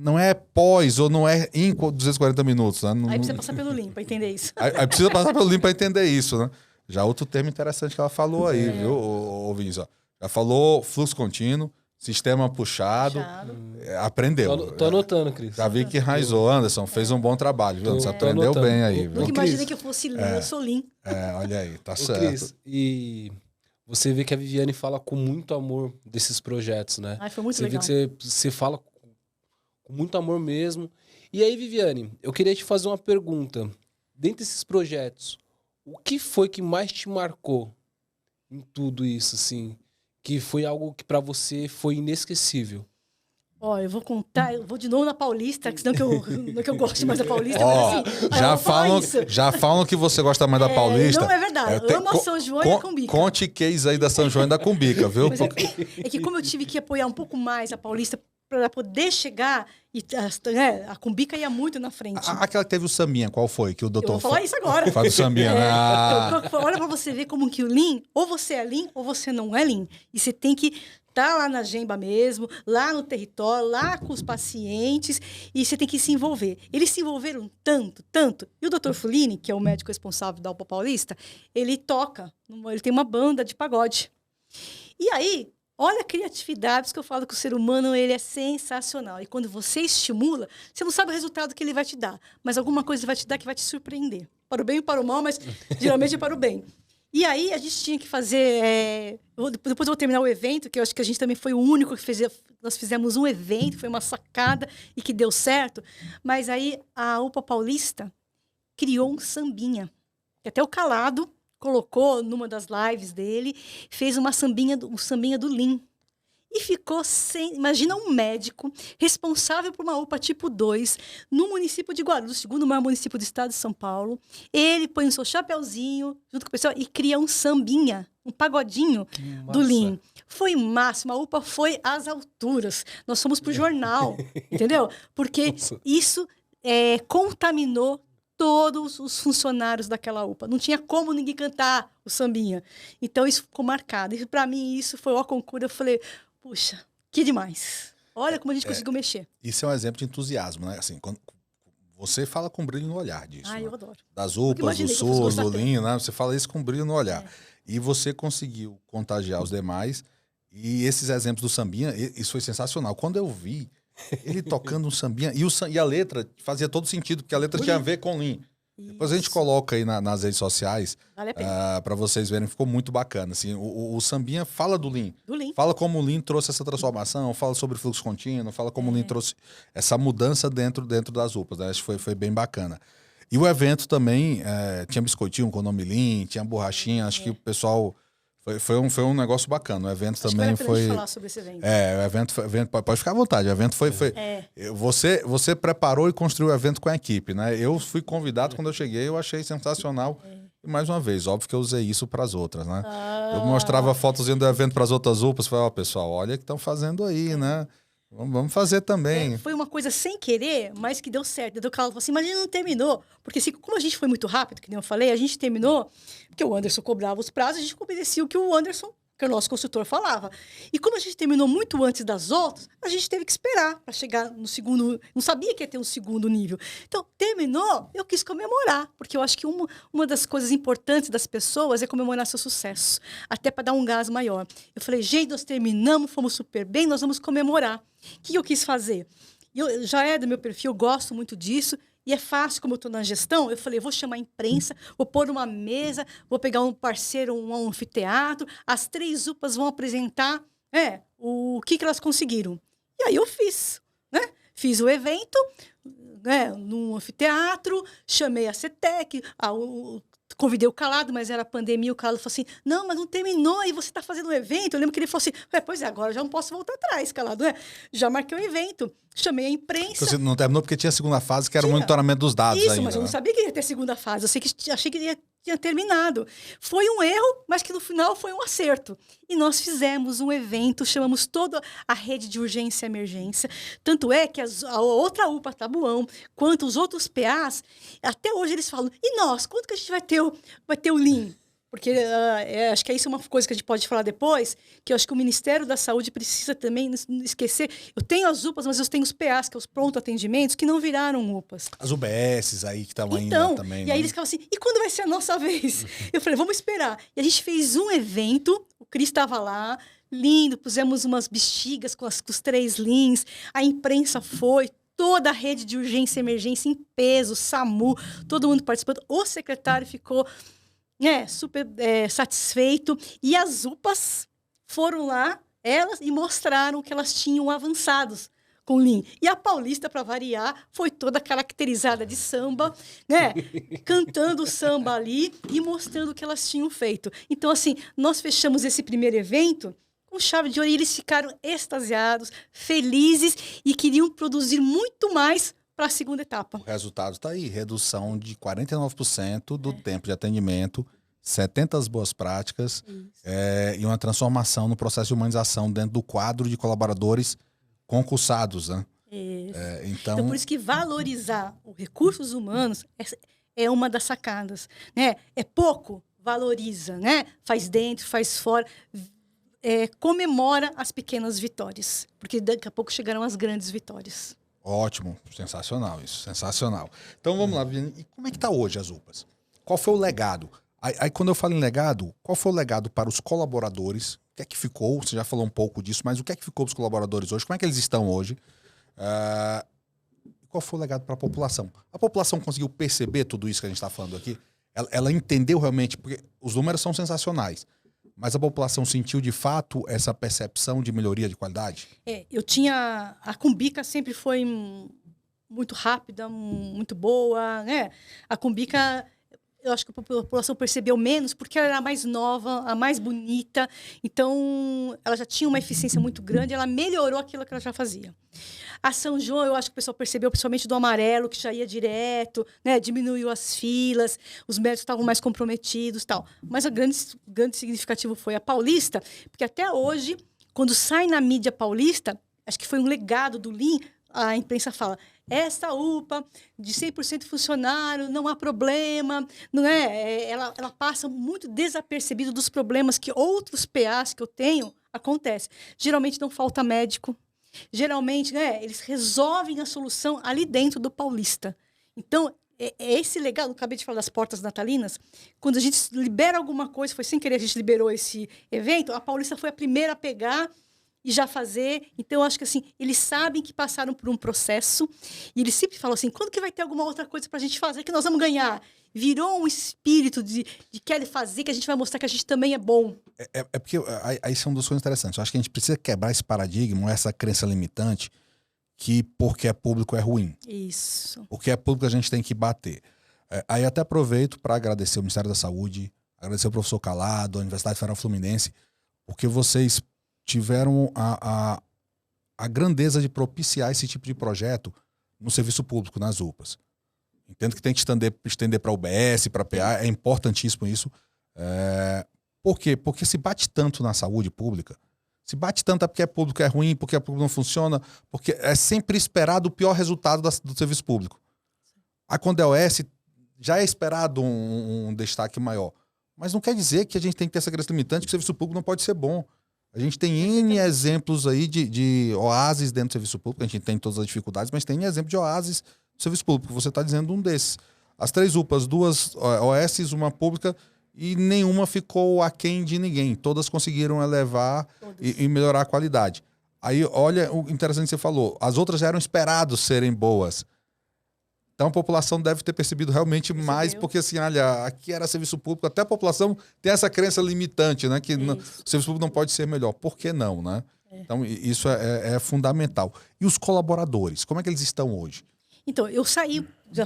Não é pós ou não é em 240 minutos. Né? Aí precisa passar pelo limpo para entender isso. Aí precisa passar pelo limpo para entender isso, né? Já outro termo interessante que ela falou aí, viu, ô Vinícius? Já falou fluxo contínuo, sistema puxado. Aprendeu. Tô anotando, Cris. Já vi que enraizou. Anderson fez um bom trabalho, viu? Você aprendeu anotando. bem aí, viu? Nunca imaginei que eu fosse Lean, eu sou Lean. Olha aí, tá certo. Cris, e você vê que a Viviane fala com muito amor desses projetos, né? Foi muito você legal. Vê que você fala com muito amor mesmo. E aí, Viviane, eu queria te fazer uma pergunta. Dentre esses projetos, o que foi que mais te marcou em tudo isso, assim? Que foi algo que pra você foi inesquecível? Eu vou contar, eu vou de novo na Paulista, que senão não é que eu gosto mais da Paulista, já falam que você gosta mais da Paulista. Não é verdade, eu amo a São João e a Cumbica. Conte case aí da São João e da Cumbica, viu? É que como eu tive que apoiar um pouco mais a Paulista para poder chegar, e a Cumbica ia muito na frente. Aquela que teve o Sambinha, qual foi? Que o doutor... Eu vou falar isso agora. Faz o Sambinha, né? Olha para você ver como que o Lean, ou você é Lean, ou você não é Lean. E você tem que estar lá na Gemba mesmo, lá no território, lá com os pacientes, e você tem que se envolver. Eles se envolveram tanto. E o Dr. Fulini, que é o médico responsável da UPA Paulista, ele toca, ele tem uma banda de pagode. E aí, Olha a criatividade, por isso que eu falo que o ser humano ele é sensacional. E quando você estimula, você não sabe o resultado que ele vai te dar, mas alguma coisa ele vai te dar que vai te surpreender. Para o bem e para o mal, mas geralmente é para o bem. E aí a gente tinha que fazer... depois eu vou terminar o evento, que eu acho que a gente também foi o único que fez... Nós fizemos um evento, foi uma sacada e que deu certo. Mas aí a UPA Paulista criou um sambinha. Que até o Calado colocou numa das lives dele, fez um sambinha do Lean. E ficou sem... Imagina um médico responsável por uma UPA tipo 2 no município de Guarulhos, o segundo maior município do estado de São Paulo. Ele põe o seu chapeuzinho junto com o pessoal e cria um sambinha, um pagodinho do Lean. Foi máximo, a UPA foi às alturas. Nós fomos pro jornal, entendeu? Porque isso contaminou todos os funcionários daquela UPA. Não tinha como ninguém cantar o sambinha. Então, isso ficou marcado. E, para mim, isso foi uma concura. Eu falei, puxa, que demais. Olha como a gente conseguiu mexer. Isso é um exemplo de entusiasmo, né? Assim, quando você fala com brilho no olhar disso. Ah, né? eu adoro. Das UPAs, do SUS, do Lean, né? Você fala isso com brilho no olhar. E você conseguiu contagiar os demais. E esses exemplos do sambinha, isso foi sensacional. Quando eu vi ele tocando um sambinha, e a letra fazia todo sentido, porque a letra tinha a ver com Lean. Depois a gente coloca aí nas redes sociais, vale para vocês verem, ficou muito bacana. Assim, o sambinha fala do Lean. Fala como o Lean trouxe essa transformação, fala sobre fluxo contínuo, fala como o Lean trouxe essa mudança dentro das UPAs. Né? Acho que foi bem bacana. E o evento também tinha biscoitinho com o nome Lean, tinha borrachinha, acho que o pessoal... Foi um negócio bacana. O evento acho também que foi. Falar sobre esse evento. O evento pode ficar à vontade. O evento foi. Você preparou e construiu o evento com a equipe, né? Eu fui convidado quando eu cheguei, eu achei sensacional. E mais uma vez, óbvio que eu usei isso para as outras, né? Eu mostrava fotos do evento para as outras UPAs, falei, ó, pessoal, olha o que estão fazendo aí, né? Vamos fazer também. Foi uma coisa sem querer, mas que deu certo. O Carlos falou assim, mas a gente não terminou. Porque assim, como a gente foi muito rápido, que nem eu falei, a gente terminou, porque o Anderson cobrava os prazos, a gente obedecia o que o Anderson, que é o nosso consultor, falava. E como a gente terminou muito antes das outras, a gente teve que esperar para chegar no segundo... Não sabia que ia ter um segundo nível. Então, terminou, eu quis comemorar, porque eu acho que uma das coisas importantes das pessoas é comemorar seu sucesso, até para dar um gás maior. Eu falei, gente, nós terminamos, fomos super bem, nós vamos comemorar. O que eu quis fazer? Já é do meu perfil, eu gosto muito disso, e é fácil, como eu estou na gestão, eu falei, vou chamar a imprensa, vou pôr uma mesa, vou pegar um parceiro, um anfiteatro, as 3 UPAs vão apresentar o que elas conseguiram. E aí eu fiz, né? Fiz o evento num anfiteatro, chamei a CETEC, convidei o Calado, mas era pandemia, o Calado falou assim, não, mas não terminou, e você está fazendo um evento? Eu lembro que ele falou assim, pois é, agora já não posso voltar atrás, Calado, já marquei o evento, chamei a imprensa. Então, você não terminou porque tinha a segunda fase, que era o monitoramento dos dados ainda. Isso, mas eu não sabia que ia ter segunda fase, achei que tinha terminado. Foi um erro, mas que no final foi um acerto. E nós fizemos um evento, chamamos toda a rede de urgência e emergência. Tanto é que a outra UPA Tabuão, quanto os outros PAs, até hoje eles falam, e nós, quando que a gente vai ter o Lean? Porque acho que isso é uma coisa que a gente pode falar depois, que eu acho que o Ministério da Saúde precisa também não esquecer. Eu tenho as UPAs, mas eu tenho os PAs, que é os pronto-atendimentos, que não viraram UPAs. As UBSs aí que estavam ainda também. E aí eles ficavam assim, e quando vai ser a nossa vez? Eu falei, vamos esperar. E a gente fez um evento, o Cris estava lá, lindo, pusemos umas bexigas com os 3 Leans, a imprensa foi, toda a rede de urgência e emergência em peso, SAMU, todo mundo participando. O secretário ficou... super satisfeito. E as UPAs foram lá, elas, e mostraram que elas tinham avançados com o Lean. E a Paulista, para variar, foi toda caracterizada de samba, né? Cantando samba ali e mostrando o que elas tinham feito. Então, assim, nós fechamos esse primeiro evento com chave de ouro e eles ficaram extasiados, felizes e queriam produzir muito mais para a segunda etapa. O resultado está aí, redução de 49% do tempo de atendimento, 70 boas práticas e uma transformação no processo de humanização dentro do quadro de colaboradores concursados. Né? Então, por isso que valorizar os recursos humanos é uma das sacadas. Né? É pouco, valoriza, né? Faz dentro, faz fora, comemora as pequenas vitórias, porque daqui a pouco chegarão as grandes vitórias. Ótimo, sensacional isso, sensacional. Então vamos lá, Viviane, e como é que está hoje as UPAs? Qual foi o legado? Aí quando eu falo em legado, qual foi o legado para os colaboradores que é que ficou? Você já falou um pouco disso, mas o que é que ficou dos colaboradores hoje? Como é que eles estão hoje? Qual foi o legado para a população? A população conseguiu perceber tudo isso que a gente está falando aqui? Ela entendeu realmente, porque os números são sensacionais, mas a população sentiu de fato essa percepção de melhoria de qualidade? A Cumbica sempre foi muito rápida, muito boa, né? A Cumbica, eu acho que a população percebeu menos porque ela era a mais nova, a mais bonita. Então, ela já tinha uma eficiência muito grande, ela melhorou aquilo que ela já fazia. A São João, eu acho que o pessoal percebeu, principalmente do amarelo, que já ia direto, né? Diminuiu as filas, os médicos estavam mais comprometidos e tal. Mas o grande significativo foi a Paulista, porque até hoje, quando sai na mídia paulista, acho que foi um legado do Lean, a imprensa fala, essa UPA de 100% funcionário, não há problema, não é? Ela passa muito desapercebido dos problemas que outros PAs que eu tenho acontecem. Geralmente não falta médico, geralmente, né, eles resolvem a solução ali dentro do Paulista. Então, esse legado, eu acabei de falar das portas natalinas, quando a gente libera alguma coisa, foi sem querer a gente liberou esse evento, a Paulista foi a primeira a pegar e já fazer. Então, eu acho que assim, eles sabem que passaram por um processo e eles sempre falam assim, quando que vai ter alguma outra coisa para a gente fazer que nós vamos ganhar? Virou um espírito de querer fazer, que a gente vai mostrar que a gente também é bom. Porque aí são duas coisas interessantes. Eu acho que a gente precisa quebrar esse paradigma, essa crença limitante, que porque é público é ruim. Isso. Porque é público a gente tem que bater. Aí até aproveito para agradecer o Ministério da Saúde, agradecer o professor Calado, a Universidade Federal Fluminense, porque vocês tiveram a grandeza de propiciar esse tipo de projeto no serviço público, nas UPAs. Entendo que tem que estender para a UBS, para a PA, é importantíssimo isso. Por quê? Porque se bate tanto na saúde pública, se bate tanto é porque é público é ruim, porque é público não funciona, porque é sempre esperado o pior resultado do serviço público. Aí quando é OS, já é esperado um destaque maior. Mas não quer dizer que a gente tem que ter essa crença limitante que o serviço público não pode ser bom. A gente tem N exemplos aí de oásis dentro do serviço público, a gente tem todas as dificuldades, mas tem N exemplo de oásis do serviço público. Você está dizendo um desses. As 3 UPAs, 2 OS, uma pública, e nenhuma ficou aquém de ninguém. Todas conseguiram elevar e melhorar a qualidade. Aí, olha o interessante que você falou. As outras já eram esperadas serem boas. Então a população deve ter percebido realmente mais, porque assim, olha, aqui era serviço público, até a população tem essa crença limitante, né? Que o serviço público não pode ser melhor. Por que não, né? Então isso é fundamental. E os colaboradores, como é que eles estão hoje? Então, eu saí, já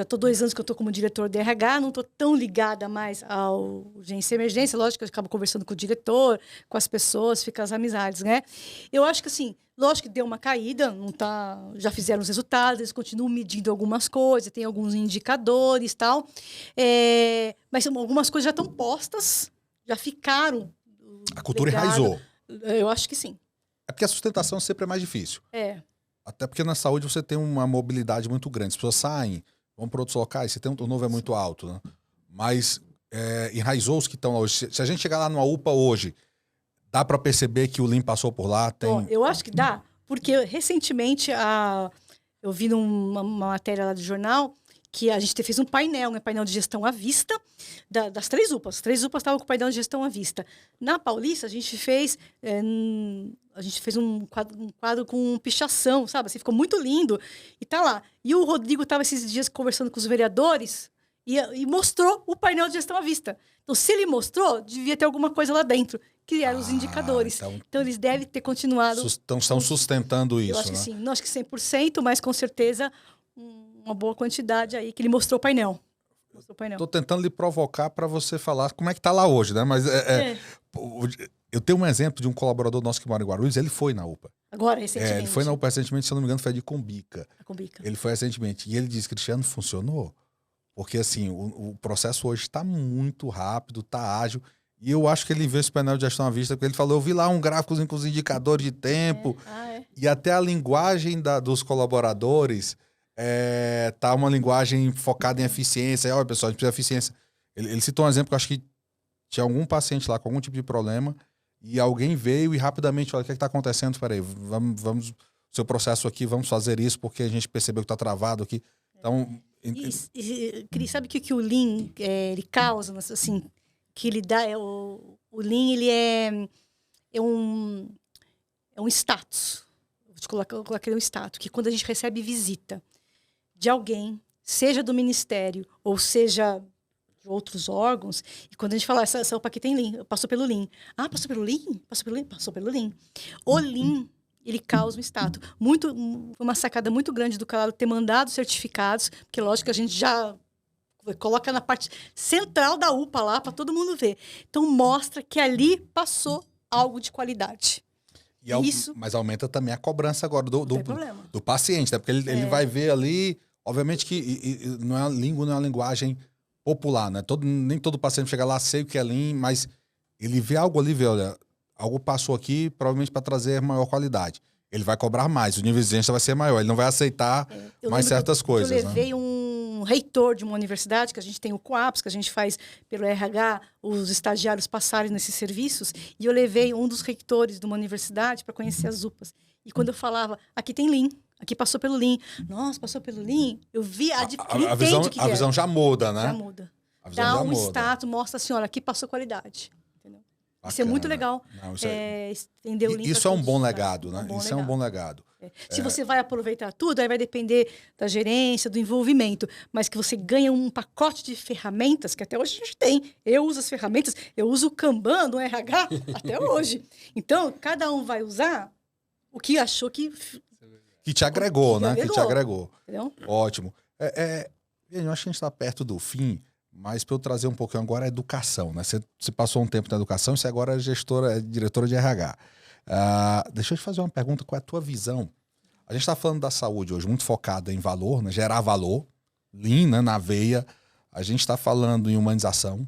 estou 2 anos que eu estou como diretor de RH, não estou tão ligada mais ao urgência e emergência, lógico que eu acabo conversando com o diretor, com as pessoas, fica as amizades, né? Eu acho que assim, lógico que deu uma caída, não tá, já fizeram os resultados, eles continuam medindo algumas coisas, tem alguns indicadores e tal, mas algumas coisas já estão postas, já ficaram. A cultura enraizou. Eu acho que sim. É porque a sustentação sempre é mais difícil. Até porque na saúde você tem uma mobilidade muito grande. As pessoas saem, vão para outros locais, você tem um turnover muito alto, né? Mas enraizou os que estão lá hoje. Se a gente chegar lá numa UPA hoje, dá para perceber que o Lean passou por lá? Tem... Eu acho que dá, porque recentemente eu vi numa matéria lá do jornal que a gente fez um painel, né? Painel de gestão à vista das 3 UPAs. As 3 UPAs estavam com o painel de gestão à vista. Na Paulista, a gente fez um quadro com pichação, sabe? Assim, ficou muito lindo. E tá lá. E o Rodrigo estava esses dias conversando com os vereadores e mostrou o painel de gestão à vista. Então, se ele mostrou, devia ter alguma coisa lá dentro, que eram os indicadores. Então, eles devem ter continuado... Estão sustentando isso, eu acho né? que sim. Não acho que 100%, mas com certeza uma boa quantidade aí, que ele mostrou o painel. Estou tentando lhe provocar para você falar como é que está lá hoje, né? Mas eu tenho um exemplo de um colaborador nosso que mora em Guarulhos, ele foi na UPA. Agora, recentemente. Ele foi na UPA recentemente, se eu não me engano, foi de Cumbica. A Cumbica. Ele foi recentemente. E ele disse, Cristiano, funcionou? Porque assim, o processo hoje está muito rápido, está ágil. E eu acho que ele vê esse painel de gestão à vista, porque ele falou, eu vi lá um gráfico com os indicadores de tempo. E até a linguagem dos colaboradores... tá uma linguagem focada em eficiência. Olha, pessoal, a gente precisa de eficiência. Ele citou um exemplo que eu acho que tinha algum paciente lá com algum tipo de problema e alguém veio e rapidamente, olha, o que está acontecendo? Peraí, vamos, seu processo aqui, vamos fazer isso porque a gente percebeu que está travado aqui. Então... Cris, sabe o que o Lean ele causa? Assim, que ele dá... O Lean, ele é... é um status. Vou te colocar um status, que quando a gente recebe visita de alguém, seja do ministério ou seja de outros órgãos, e quando a gente fala, essa UPA aqui tem Lean, passou pelo Lean. Ah, passou pelo Lean? Passou pelo Lean. O Lean, ele causa um status. Uma sacada muito grande do Calado ter mandado certificados, porque lógico que a gente já coloca na parte central da UPA lá para todo mundo ver. Então mostra que ali passou algo de qualidade. Mas aumenta também a cobrança agora do paciente, né? Porque ele vai ver ali, obviamente que não é a língua, não é uma linguagem popular, né? Nem todo paciente chega lá, sei o que é Lean, mas ele vê algo ali, vê, olha, algo passou aqui, provavelmente para trazer maior qualidade. Ele vai cobrar mais, o nível de exigência vai ser maior, ele não vai aceitar mais certas coisas. Eu levei um reitor de uma universidade, que a gente tem o COAPS, que a gente faz pelo RH, os estagiários passarem nesses serviços, e eu levei um dos reitores de uma universidade para conhecer as UPAs. E quando eu falava, aqui tem Lean, aqui passou pelo Lean. Nossa, passou pelo Lean? Eu vi a visão já muda, né? Já muda. Dá um status, mostra assim, olha, aqui passou qualidade. Entendeu? Isso é muito legal. Não, estender o Lean. Isso é um bom legado, né? Isso é um bom legado. Se você vai aproveitar tudo, aí vai depender da gerência, do envolvimento. Mas que você ganha um pacote de ferramentas, que até hoje a gente tem. Eu uso as ferramentas, eu uso o Kanban no RH até hoje. Então, cada um vai usar o que achou que te agregou, né? Que te agregou. Entendeu? Ótimo. Eu acho que a gente está perto do fim, mas para eu trazer um pouquinho agora a educação, né? Você passou um tempo na educação e você agora é diretora de RH. Deixa eu te fazer uma pergunta, qual é a tua visão? A gente está falando da saúde hoje, muito focada em valor, né? Gerar valor, Lean, né? Na veia. A gente está falando em humanização.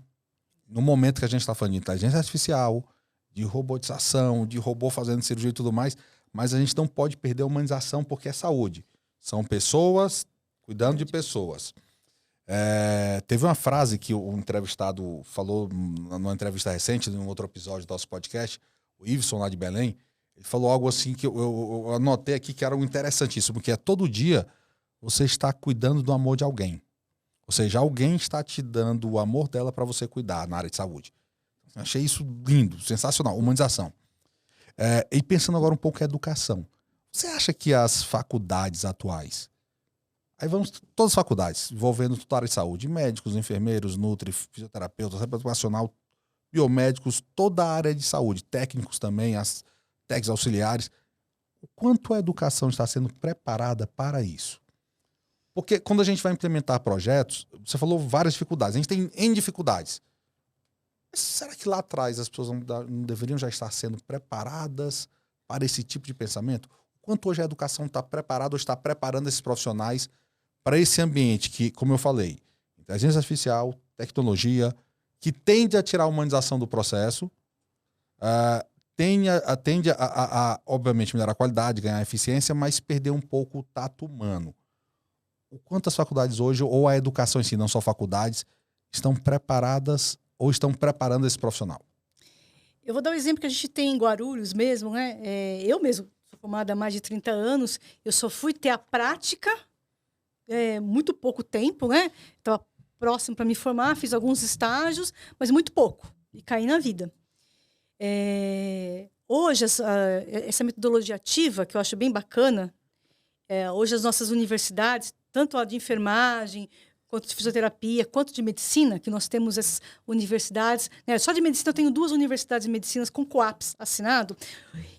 No momento que a gente está falando de inteligência artificial, de robotização, de robô fazendo cirurgia e tudo mais, mas a gente não pode perder a humanização porque é saúde. São pessoas cuidando de pessoas. Teve uma frase que o entrevistado falou numa entrevista recente, em um outro episódio do nosso podcast, o Iveson lá de Belém, ele falou algo assim que eu anotei aqui que era interessantíssimo, que é todo dia você está cuidando do amor de alguém. Ou seja, alguém está te dando o amor dela para você cuidar na área de saúde. Achei isso lindo, sensacional, humanização. E pensando agora um pouco em educação. Você acha que as faculdades atuais, aí vamos, todas as faculdades, envolvendo toda a área de saúde, médicos, enfermeiros, nutri, fisioterapeutas, educacional, biomédicos, toda a área de saúde, técnicos também, as técnicos auxiliares, o quanto a educação está sendo preparada para isso? Porque quando a gente vai implementar projetos, você falou várias dificuldades, a gente tem N dificuldades. Mas será que lá atrás as pessoas não deveriam já estar sendo preparadas para esse tipo de pensamento? Quanto hoje a educação está preparada ou está preparando esses profissionais para esse ambiente que, como eu falei, inteligência artificial, tecnologia, que tende a tirar a humanização do processo, tende a, obviamente, melhorar a qualidade, ganhar eficiência, mas perder um pouco o tato humano. O quanto as faculdades hoje, ou a educação em si, não só faculdades, estão preparadas ou estão preparando esse profissional? Eu vou dar um exemplo que a gente tem em Guarulhos mesmo, né? Eu mesmo sou formada há mais de 30 anos, eu só fui ter a prática muito pouco tempo, né? Estava próximo para me formar, fiz alguns estágios, mas muito pouco, e caí na vida. Hoje, essa metodologia ativa, que eu acho bem bacana, hoje as nossas universidades, tanto a de enfermagem, quanto de fisioterapia, quanto de medicina, que nós temos essas universidades, né? Só de medicina eu tenho 2 universidades de medicina com COAPS assinado,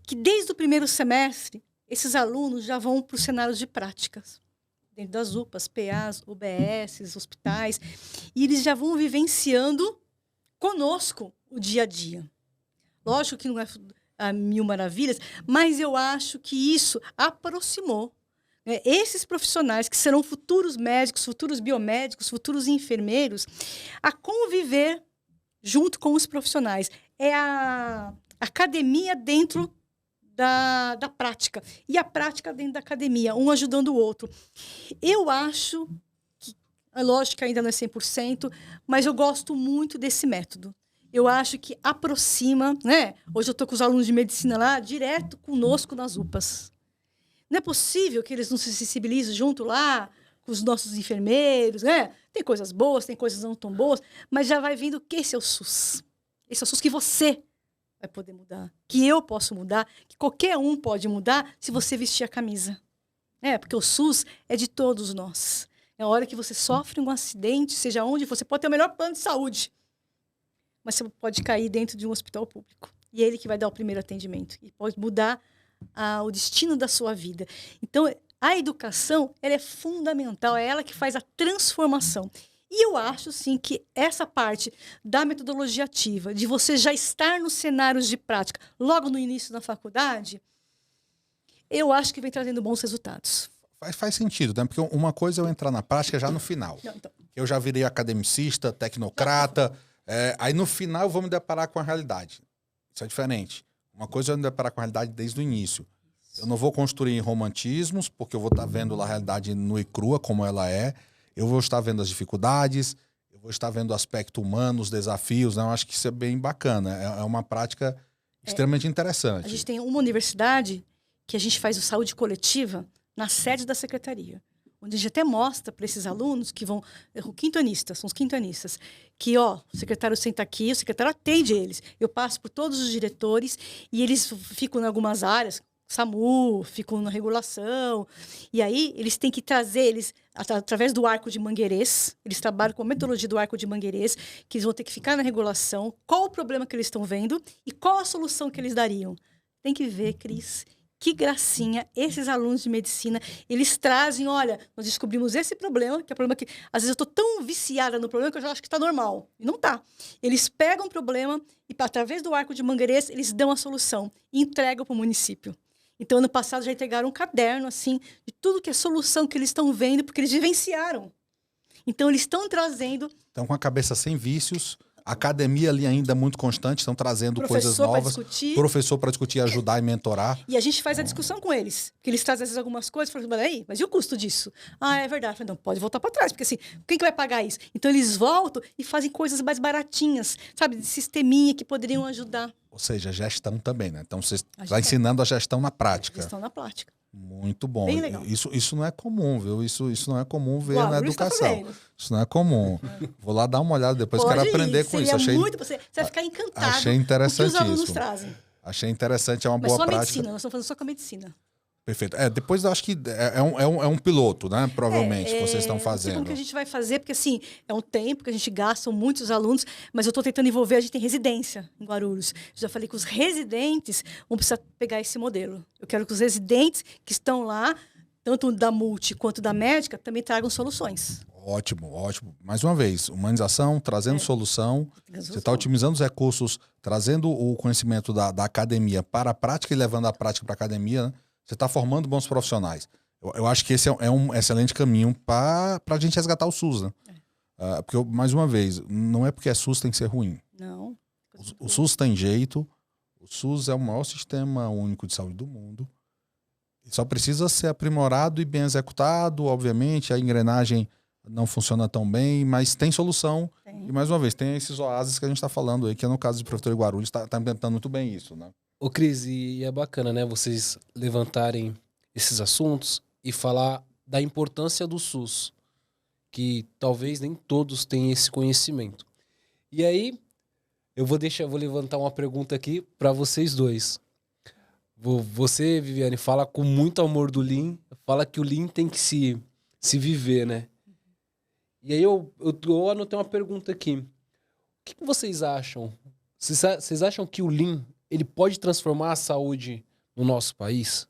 que desde o primeiro semestre, esses alunos já vão para os cenários de práticas, dentro das UPAs, PAs, UBS, hospitais, e eles já vão vivenciando conosco o dia a dia. Lógico que não é a mil maravilhas, mas eu acho que isso aproximou esses profissionais que serão futuros médicos, futuros biomédicos, futuros enfermeiros, a conviver junto com os profissionais. É a academia dentro da prática. E a prática dentro da academia, um ajudando o outro. Eu acho que, lógico que ainda não é 100%, mas eu gosto muito desse método. Eu acho que aproxima, né? Hoje eu estou com os alunos de medicina lá, direto conosco nas UPAs. Não é possível que eles não se sensibilizem junto lá com os nossos enfermeiros, né? Tem coisas boas, tem coisas não tão boas, mas já vai vindo que esse é o SUS. Esse é o SUS que você vai poder mudar, que eu posso mudar, que qualquer um pode mudar se você vestir a camisa. Porque o SUS é de todos nós. É a hora que você sofre um acidente, seja onde for, você pode ter o melhor plano de saúde, mas você pode cair dentro de um hospital público. E é ele que vai dar o primeiro atendimento. E pode mudar o destino da sua vida. Então, a educação, ela é fundamental. É ela que faz a transformação. E eu acho, sim, que essa parte da metodologia ativa, de você já estar nos cenários de prática, logo no início da faculdade, eu acho que vem trazendo bons resultados. Faz sentido, né? Porque uma coisa é eu entrar na prática já no final. Não, então... Eu já virei academicista, tecnocrata, aí no final eu vou me deparar com a realidade. Isso é diferente. Uma coisa é eu me deparar com a realidade desde o início. Eu não vou construir romantismos, porque eu vou estar vendo a realidade nua e crua, como ela é. Eu vou estar vendo as dificuldades, eu vou estar vendo o aspecto humano, os desafios, né? Eu acho que isso é bem bacana. É uma prática extremamente interessante. A gente tem uma universidade que a gente faz o saúde coletiva na sede da secretaria, onde a gente até mostra para esses alunos que vão, são os quintonistas, que, o secretário senta aqui, o secretário atende eles. Eu passo por todos os diretores e eles ficam em algumas áreas, SAMU, ficam na regulação, e aí eles têm que trazer, eles, através do arco de Mangueirês, eles trabalham com a metodologia do arco de Mangueirês, que eles vão ter que ficar na regulação, qual o problema que eles estão vendo e qual a solução que eles dariam. Tem que ver, Cris, que gracinha, esses alunos de medicina, eles trazem, olha, nós descobrimos esse problema, que é o problema que, às vezes eu estou tão viciada no problema que eu já acho que está normal. E não está. Eles pegam o problema e, através do arco de Mangueirês, eles dão a solução e entregam para o município. Então, ano passado, já entregaram um caderno, assim, de tudo que é solução que eles estão vendo, porque eles vivenciaram. Então, eles estão trazendo... Estão com a cabeça sem vícios... A academia ali ainda muito constante, estão trazendo coisas novas. Professor para discutir, ajudar e mentorar. E a gente faz a discussão com eles. Porque eles trazem, às vezes, algumas coisas e falam, mas e o custo disso? Ah, é verdade. Falei, não, pode voltar para trás, porque assim, quem que vai pagar isso? Então eles voltam e fazem coisas mais baratinhas, sabe? De sisteminha que poderiam ajudar. Ou seja, gestão também, né? Então você está ensinando a gestão na prática. Gestão na prática. Muito bom. Bem legal. Isso não é comum, viu? Isso não é comum ver na educação. Isso não é comum. Vou lá dar uma olhada depois, quero aprender com isso. Você vai ficar encantado. Achei interessante com o que os alunos trazem. Achei interessante, é uma Mas boa só prática. Medicina, nós estamos fazendo só com a medicina. Perfeito. Depois eu acho que é um piloto, né? Provavelmente, que vocês estão fazendo. Não sei como que a gente vai fazer, porque assim, é um tempo que a gente gasta, são muitos alunos, mas eu estou tentando envolver, a gente tem residência em Guarulhos. Já falei que os residentes vão precisar pegar esse modelo. Eu quero que os residentes que estão lá, tanto da multi quanto da médica, também tragam soluções. Ótimo, ótimo. Mais uma vez, humanização, trazendo solução. Você está otimizando os recursos, trazendo o conhecimento da academia para a prática e levando a prática para a academia, né? Você está formando bons profissionais. Eu acho que esse é um excelente caminho para a gente resgatar o SUS, né? Porque, mais uma vez, não é porque é SUS tem que ser ruim. Não. O SUS tem jeito. O SUS é o maior sistema único de saúde do mundo. Só precisa ser aprimorado e bem executado. Obviamente, a engrenagem não funciona tão bem, mas tem solução. Tem. E, mais uma vez, tem esses oásis que a gente está falando aí, que no caso do professor de Guarulhos está implementando muito bem isso, né? Ô, Cris, e é bacana, né, vocês levantarem esses assuntos e falar da importância do SUS, que talvez nem todos tenham esse conhecimento. E aí, eu vou levantar uma pergunta aqui para vocês dois. Você, Viviane, fala com muito amor do Lean, fala que o Lean tem que se viver, né? E aí eu anotei uma pergunta aqui. O que vocês acham? Vocês acham que o Lean ele pode transformar a saúde no nosso país?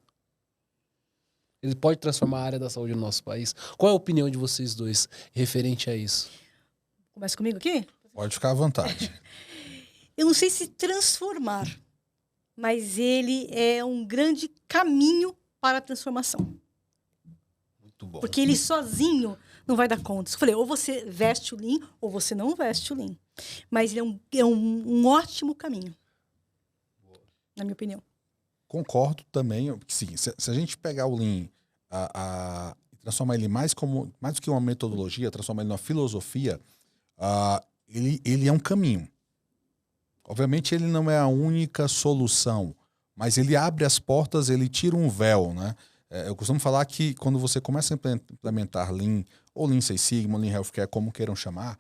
Ele pode transformar a área da saúde no nosso país? Qual é a opinião de vocês dois referente a isso? Começa comigo aqui? Pode ficar à vontade. Eu não sei se transformar, mas ele é um grande caminho para a transformação. Muito bom. Porque ele sozinho não vai dar conta. Eu falei, ou você veste o Lean, ou você não veste o Lean. Mas ele é um ótimo caminho. Na minha opinião. Concordo também. Sim, se a gente pegar o Lean e transformar ele mais do que uma metodologia, transformar ele numa filosofia, ele é um caminho. Obviamente ele não é a única solução, mas ele abre as portas, ele tira um véu, né? Eu costumo falar que quando você começa a implementar Lean, ou Lean Six Sigma, Lean Healthcare, como queiram chamar,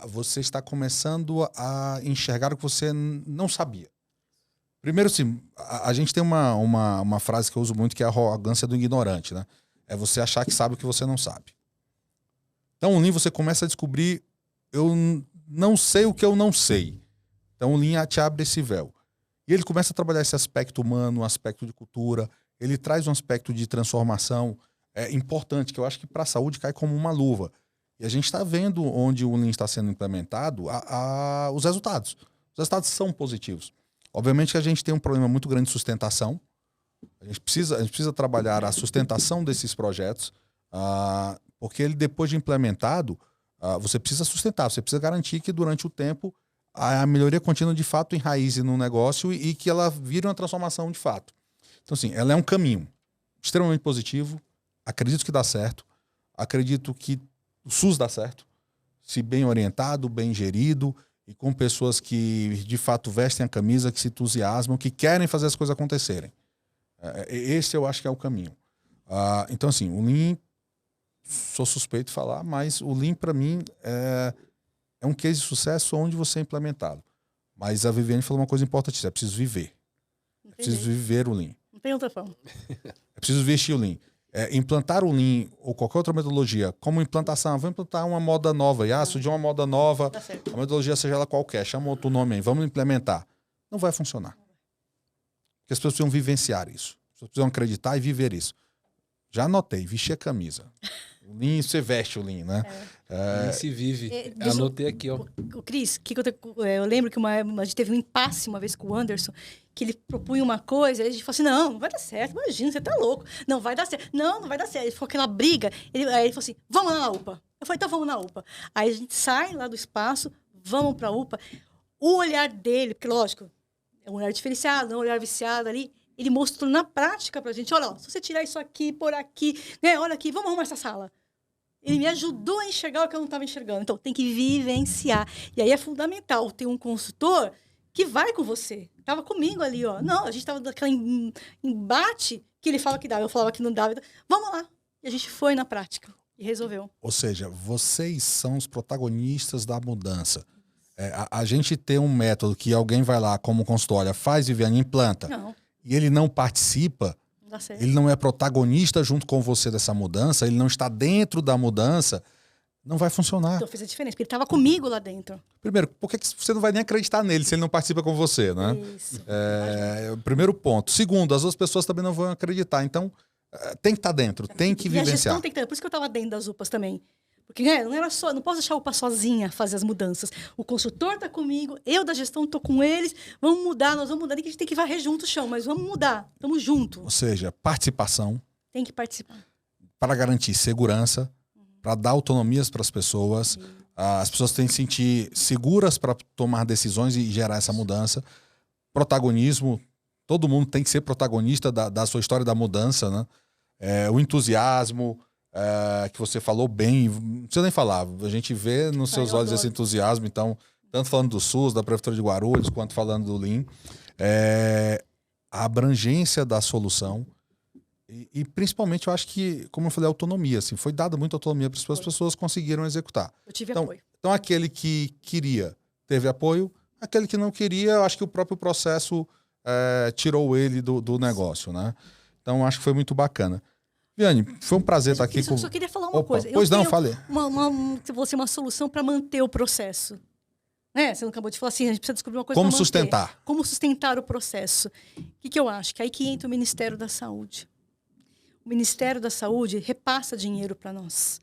você está começando a enxergar o que você não sabia. Primeiro, sim, a gente tem uma frase que eu uso muito que é a arrogância do ignorante, né? É você achar que sabe o que você não sabe. Então, o Lean você começa a descobrir, eu não sei o que eu não sei. Então, o Lean te abre esse véu. E ele começa a trabalhar esse aspecto humano, um aspecto de cultura, ele traz um aspecto de transformação importante, que eu acho que para a saúde cai como uma luva. E a gente está vendo onde o Lean está sendo implementado os resultados. Os resultados são positivos. Obviamente que a gente tem um problema muito grande de sustentação. A gente precisa trabalhar a sustentação desses projetos, porque ele, depois de implementado, você precisa sustentar, você precisa garantir que durante o tempo a melhoria contínua de fato enraize no negócio e que ela vire uma transformação de fato. Então, assim, ela é um caminho extremamente positivo. Acredito que dá certo. Acredito que o SUS dá certo, se bem orientado, bem gerido e com pessoas que de fato vestem a camisa, que se entusiasmam, que querem fazer as coisas acontecerem. Esse eu acho que é o caminho. Então, assim, o Lean, sou suspeito de falar, mas o Lean, para mim, é um case de sucesso onde você é implementado. Mas a Viviane falou uma coisa importante, é preciso viver. É preciso viver o Lean. Não tem outra forma. É preciso vestir o Lean. Implantar o Lean ou qualquer outra metodologia, como implantação, vamos implantar uma moda nova. E surgiu uma moda nova, a metodologia seja ela qualquer, chama outro nome aí, vamos implementar. Não vai funcionar. Porque as pessoas precisam vivenciar isso. As pessoas precisam acreditar e viver isso. Já anotei, vestir a camisa. O Lean, você veste o Lean, né? Lean se vive. Anotei aqui, ó. O Cris, eu lembro que a gente teve um impasse uma vez com o Anderson, que ele propunha uma coisa, aí a gente falou assim, não vai dar certo, imagina, você tá louco. Não vai dar certo. Não vai dar certo. Ele ficou aquela briga. Aí ele falou assim, vamos lá na UPA. Eu falei, então vamos na UPA. Aí a gente sai lá do espaço, vamos pra UPA. O olhar dele, porque lógico, é um olhar diferenciado, um olhar viciado ali, ele mostrou na prática pra gente, olha, se você tirar isso aqui, por aqui, né, olha aqui, vamos arrumar essa sala. Ele me ajudou a enxergar o que eu não estava enxergando. Então, tem que vivenciar. E aí é fundamental ter um consultor que vai com você. Estava comigo ali, ó. Não, a gente estava naquele embate que ele falava que dava, eu falava que não dava. Vamos lá. E a gente foi na prática e resolveu. Ou seja, vocês são os protagonistas da mudança. A gente tem um método que alguém vai lá como consultor, olha, faz, Viviane, implanta. Não. E ele não participa, ele não é protagonista junto com você dessa mudança, ele não está dentro da mudança, não vai funcionar. Então fez a diferença, porque ele estava comigo lá dentro. Primeiro, por que você não vai nem acreditar nele se ele não participa com você, né? Isso. Primeiro ponto. Segundo, as outras pessoas também não vão acreditar. Então, tem que estar dentro, tem que vivenciar. E a gestão tem que estar. Por isso que eu estava dentro das UPAs também. Porque não era só, não posso deixar a UPA sozinha fazer as mudanças. O consultor está comigo, eu da gestão estou com eles. Vamos mudar, nós vamos mudar. Nem que a gente tem que varrer junto o chão, mas vamos mudar. Estamos juntos. Ou seja, participação. Tem que participar. Para garantir segurança, para dar autonomias para as pessoas. As pessoas têm que se sentir seguras para tomar decisões e gerar essa mudança. Protagonismo. Todo mundo tem que ser protagonista da sua história da mudança, né? O entusiasmo. Que você falou bem, não precisa nem falar, a gente vê nos seus olhos esse entusiasmo, então, tanto falando do SUS, da Prefeitura de Guarulhos, quanto falando do Lean, a abrangência da solução e principalmente eu acho que, como eu falei, a autonomia, assim, foi dada muita autonomia para as pessoas conseguiram executar. Eu tive apoio. Então aquele que queria teve apoio, aquele que não queria, eu acho que o próprio processo tirou ele do negócio, né? Então acho que foi muito bacana. Viane, foi um prazer estar aqui com... Eu só queria falar uma coisa. Pois não, fale. Uma solução para manter o processo. Né? Você não acabou de falar assim, a gente precisa descobrir uma coisa Como para manter. sustentar. Como sustentar o processo. O que eu acho? Que aí que entra o Ministério da Saúde. O Ministério da Saúde repassa dinheiro para nós.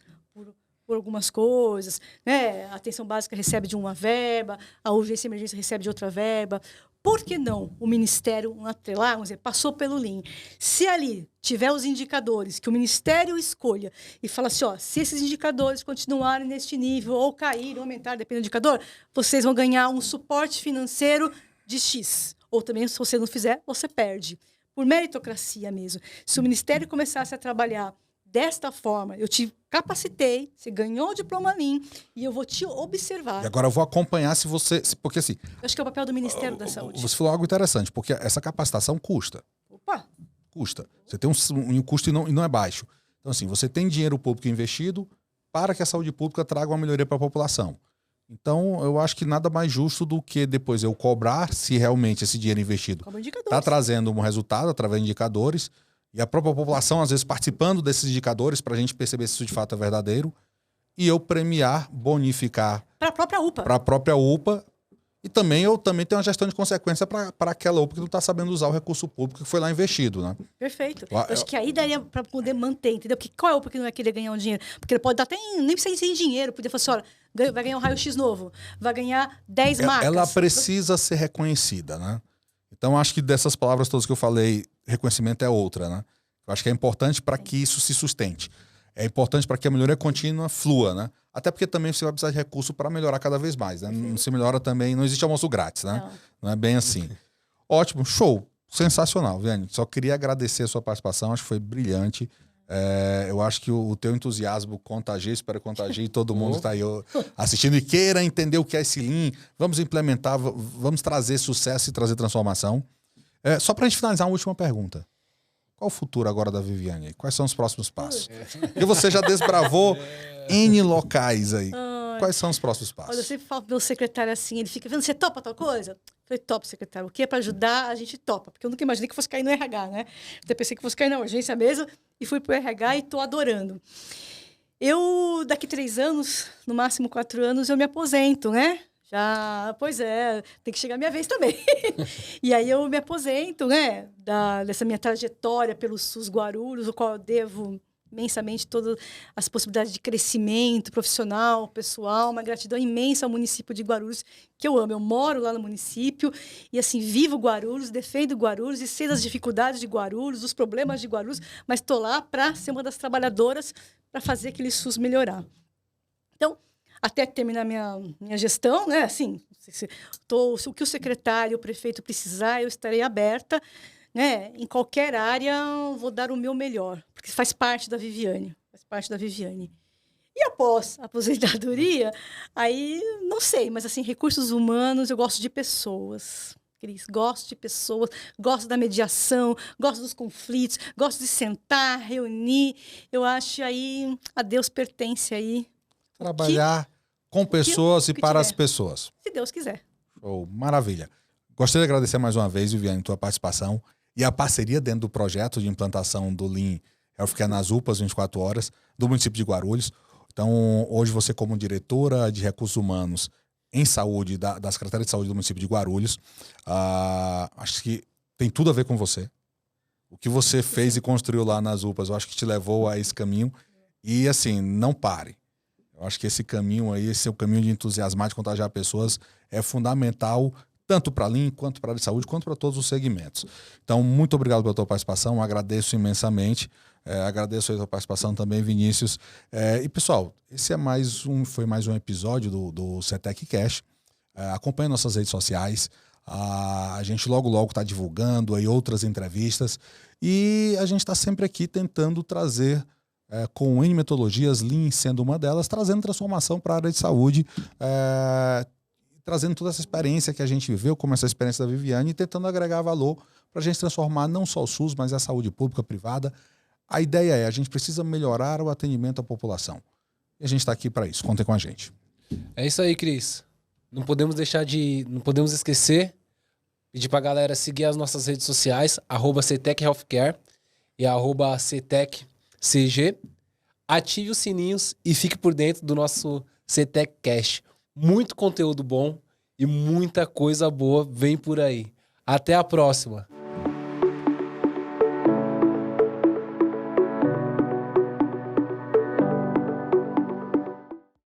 Por algumas coisas. Né? A atenção básica recebe de uma verba, a urgência e emergência recebe de outra verba. Por que não o Ministério atrelar, vamos dizer, passou pelo Lean? Se ali tiver os indicadores que o Ministério escolha e fala assim, ó, se esses indicadores continuarem neste nível ou caírem, ou aumentar, depende do indicador, vocês vão ganhar um suporte financeiro de X. Ou também, se você não fizer, você perde. Por meritocracia mesmo. Se o Ministério começasse a trabalhar desta forma, eu te capacitei, você ganhou o diploma Lean e eu vou te observar. E agora eu vou acompanhar se você... Porque assim... Eu acho que é o papel do Ministério da Saúde. Você falou algo interessante, porque essa capacitação custa. Opa! Custa. Você tem um custo e não é baixo. Então assim, você tem dinheiro público investido para que a saúde pública traga uma melhoria para a população. Então, eu acho que nada mais justo do que depois eu cobrar se realmente esse dinheiro investido Como indicadores. está trazendo um resultado através de indicadores e a própria população, às vezes, participando desses indicadores para a gente perceber se isso de fato é verdadeiro e eu premiar, bonificar Para a própria UPA. para a própria UPA e também eu também tenho uma gestão de consequência para aquela UPA que não está sabendo usar o recurso público que foi lá investido, né? Perfeito. Eu- Eu acho que aí daria para poder manter, entendeu? Porque qual é o UPA que não vai querer ganhar um dinheiro? Porque ele pode dar até nem precisa sem dinheiro, podia falar assim, olha, vai ganhar um raio-x novo, vai ganhar 10 marcas. Ela precisa ser reconhecida, né? Então, acho que dessas palavras todas que eu falei, reconhecimento é outra, né? Eu acho que é importante para que isso se sustente. É importante para que a melhoria contínua flua, né? Até porque também você vai precisar de recurso para melhorar cada vez mais, né? Não se melhora também, não existe almoço grátis, né? Não é bem assim. Ótimo, show, sensacional, Viane. Só queria agradecer a sua participação, acho que foi brilhante. Eu acho que o teu entusiasmo contagia, espero que contagie todo mundo está aí assistindo e queira entender o que é esse Lean. Vamos implementar, vamos trazer sucesso e trazer transformação. Só para a gente finalizar, uma última pergunta. Qual o futuro agora da Viviane? Quais são os próximos passos? Porque você já desbravou N locais aí. Quais são os próximos passos? Olha, eu sempre falo pro meu secretário assim, ele fica vendo, você topa tal coisa? Eu falei, topo, secretário. O que é para ajudar, a gente topa. Porque eu nunca imaginei que fosse cair no RH, né? Até pensei que fosse cair na urgência mesmo e fui pro RH e tô adorando. Eu, daqui 3 anos, no máximo 4 anos, eu me aposento, né? Pois é, tem que chegar a minha vez também. E aí eu me aposento, né? Dessa minha trajetória pelo SUS Guarulhos, o qual eu devo imensamente todas as possibilidades de crescimento profissional, pessoal, uma gratidão imensa ao município de Guarulhos, que eu amo. Eu moro lá no município e, assim, vivo Guarulhos, defendo Guarulhos e sei das dificuldades de Guarulhos, dos problemas de Guarulhos, mas estou lá para ser uma das trabalhadoras para fazer aquele SUS melhorar. Então, até terminar minha gestão, né? Assim, o que o secretário e o prefeito precisar, eu estarei aberta, né? Em qualquer área, vou dar o meu melhor, porque faz parte da Viviane, E após a aposentadoria, aí, não sei, mas assim, recursos humanos, eu gosto de pessoas, Cris, gosto de pessoas, gosto da mediação, gosto dos conflitos, gosto de sentar, reunir, eu acho aí, a Deus pertence aí. Trabalhar com pessoas e para as pessoas. Se Deus quiser. Show, maravilha. Gostaria de agradecer mais uma vez, Viviane, tua participação e a parceria dentro do projeto de implantação do Lean Healthcare nas UPAs 24 horas do município de Guarulhos. Então, hoje você como diretora de recursos humanos em saúde da Secretaria de Saúde do município de Guarulhos, acho que tem tudo a ver com você. O que você fez e construiu lá nas UPAs, eu acho que te levou a esse caminho. E assim, não pare. Eu acho que esse caminho aí, esse seu caminho de entusiasmar, de contagiar pessoas, é fundamental, tanto para a Lean, quanto para a área de saúde, quanto para todos os segmentos. Então, muito obrigado pela tua participação, agradeço imensamente. Agradeço a tua participação também, Vinícius. E, pessoal, esse foi mais um episódio do CETEC Cash. Acompanhe nossas redes sociais. A gente logo está divulgando aí outras entrevistas. E a gente está sempre aqui tentando trazer com N metodologias, Lean sendo uma delas, trazendo transformação para a área de saúde, trazendo toda essa experiência que a gente viveu, como essa experiência da Viviane, e tentando agregar valor para a gente transformar não só o SUS, mas a saúde pública, privada. A ideia a gente precisa melhorar o atendimento à população. E a gente está aqui para isso. Contem com a gente. É isso aí, Cris. Não podemos esquecer, pedir para a galera seguir as nossas redes sociais, @CETEC Healthcare e @CETEC-CG. Ative os sininhos e fique por dentro do nosso CETEC Cash. Muito conteúdo bom e muita coisa boa vem por aí. Até a próxima!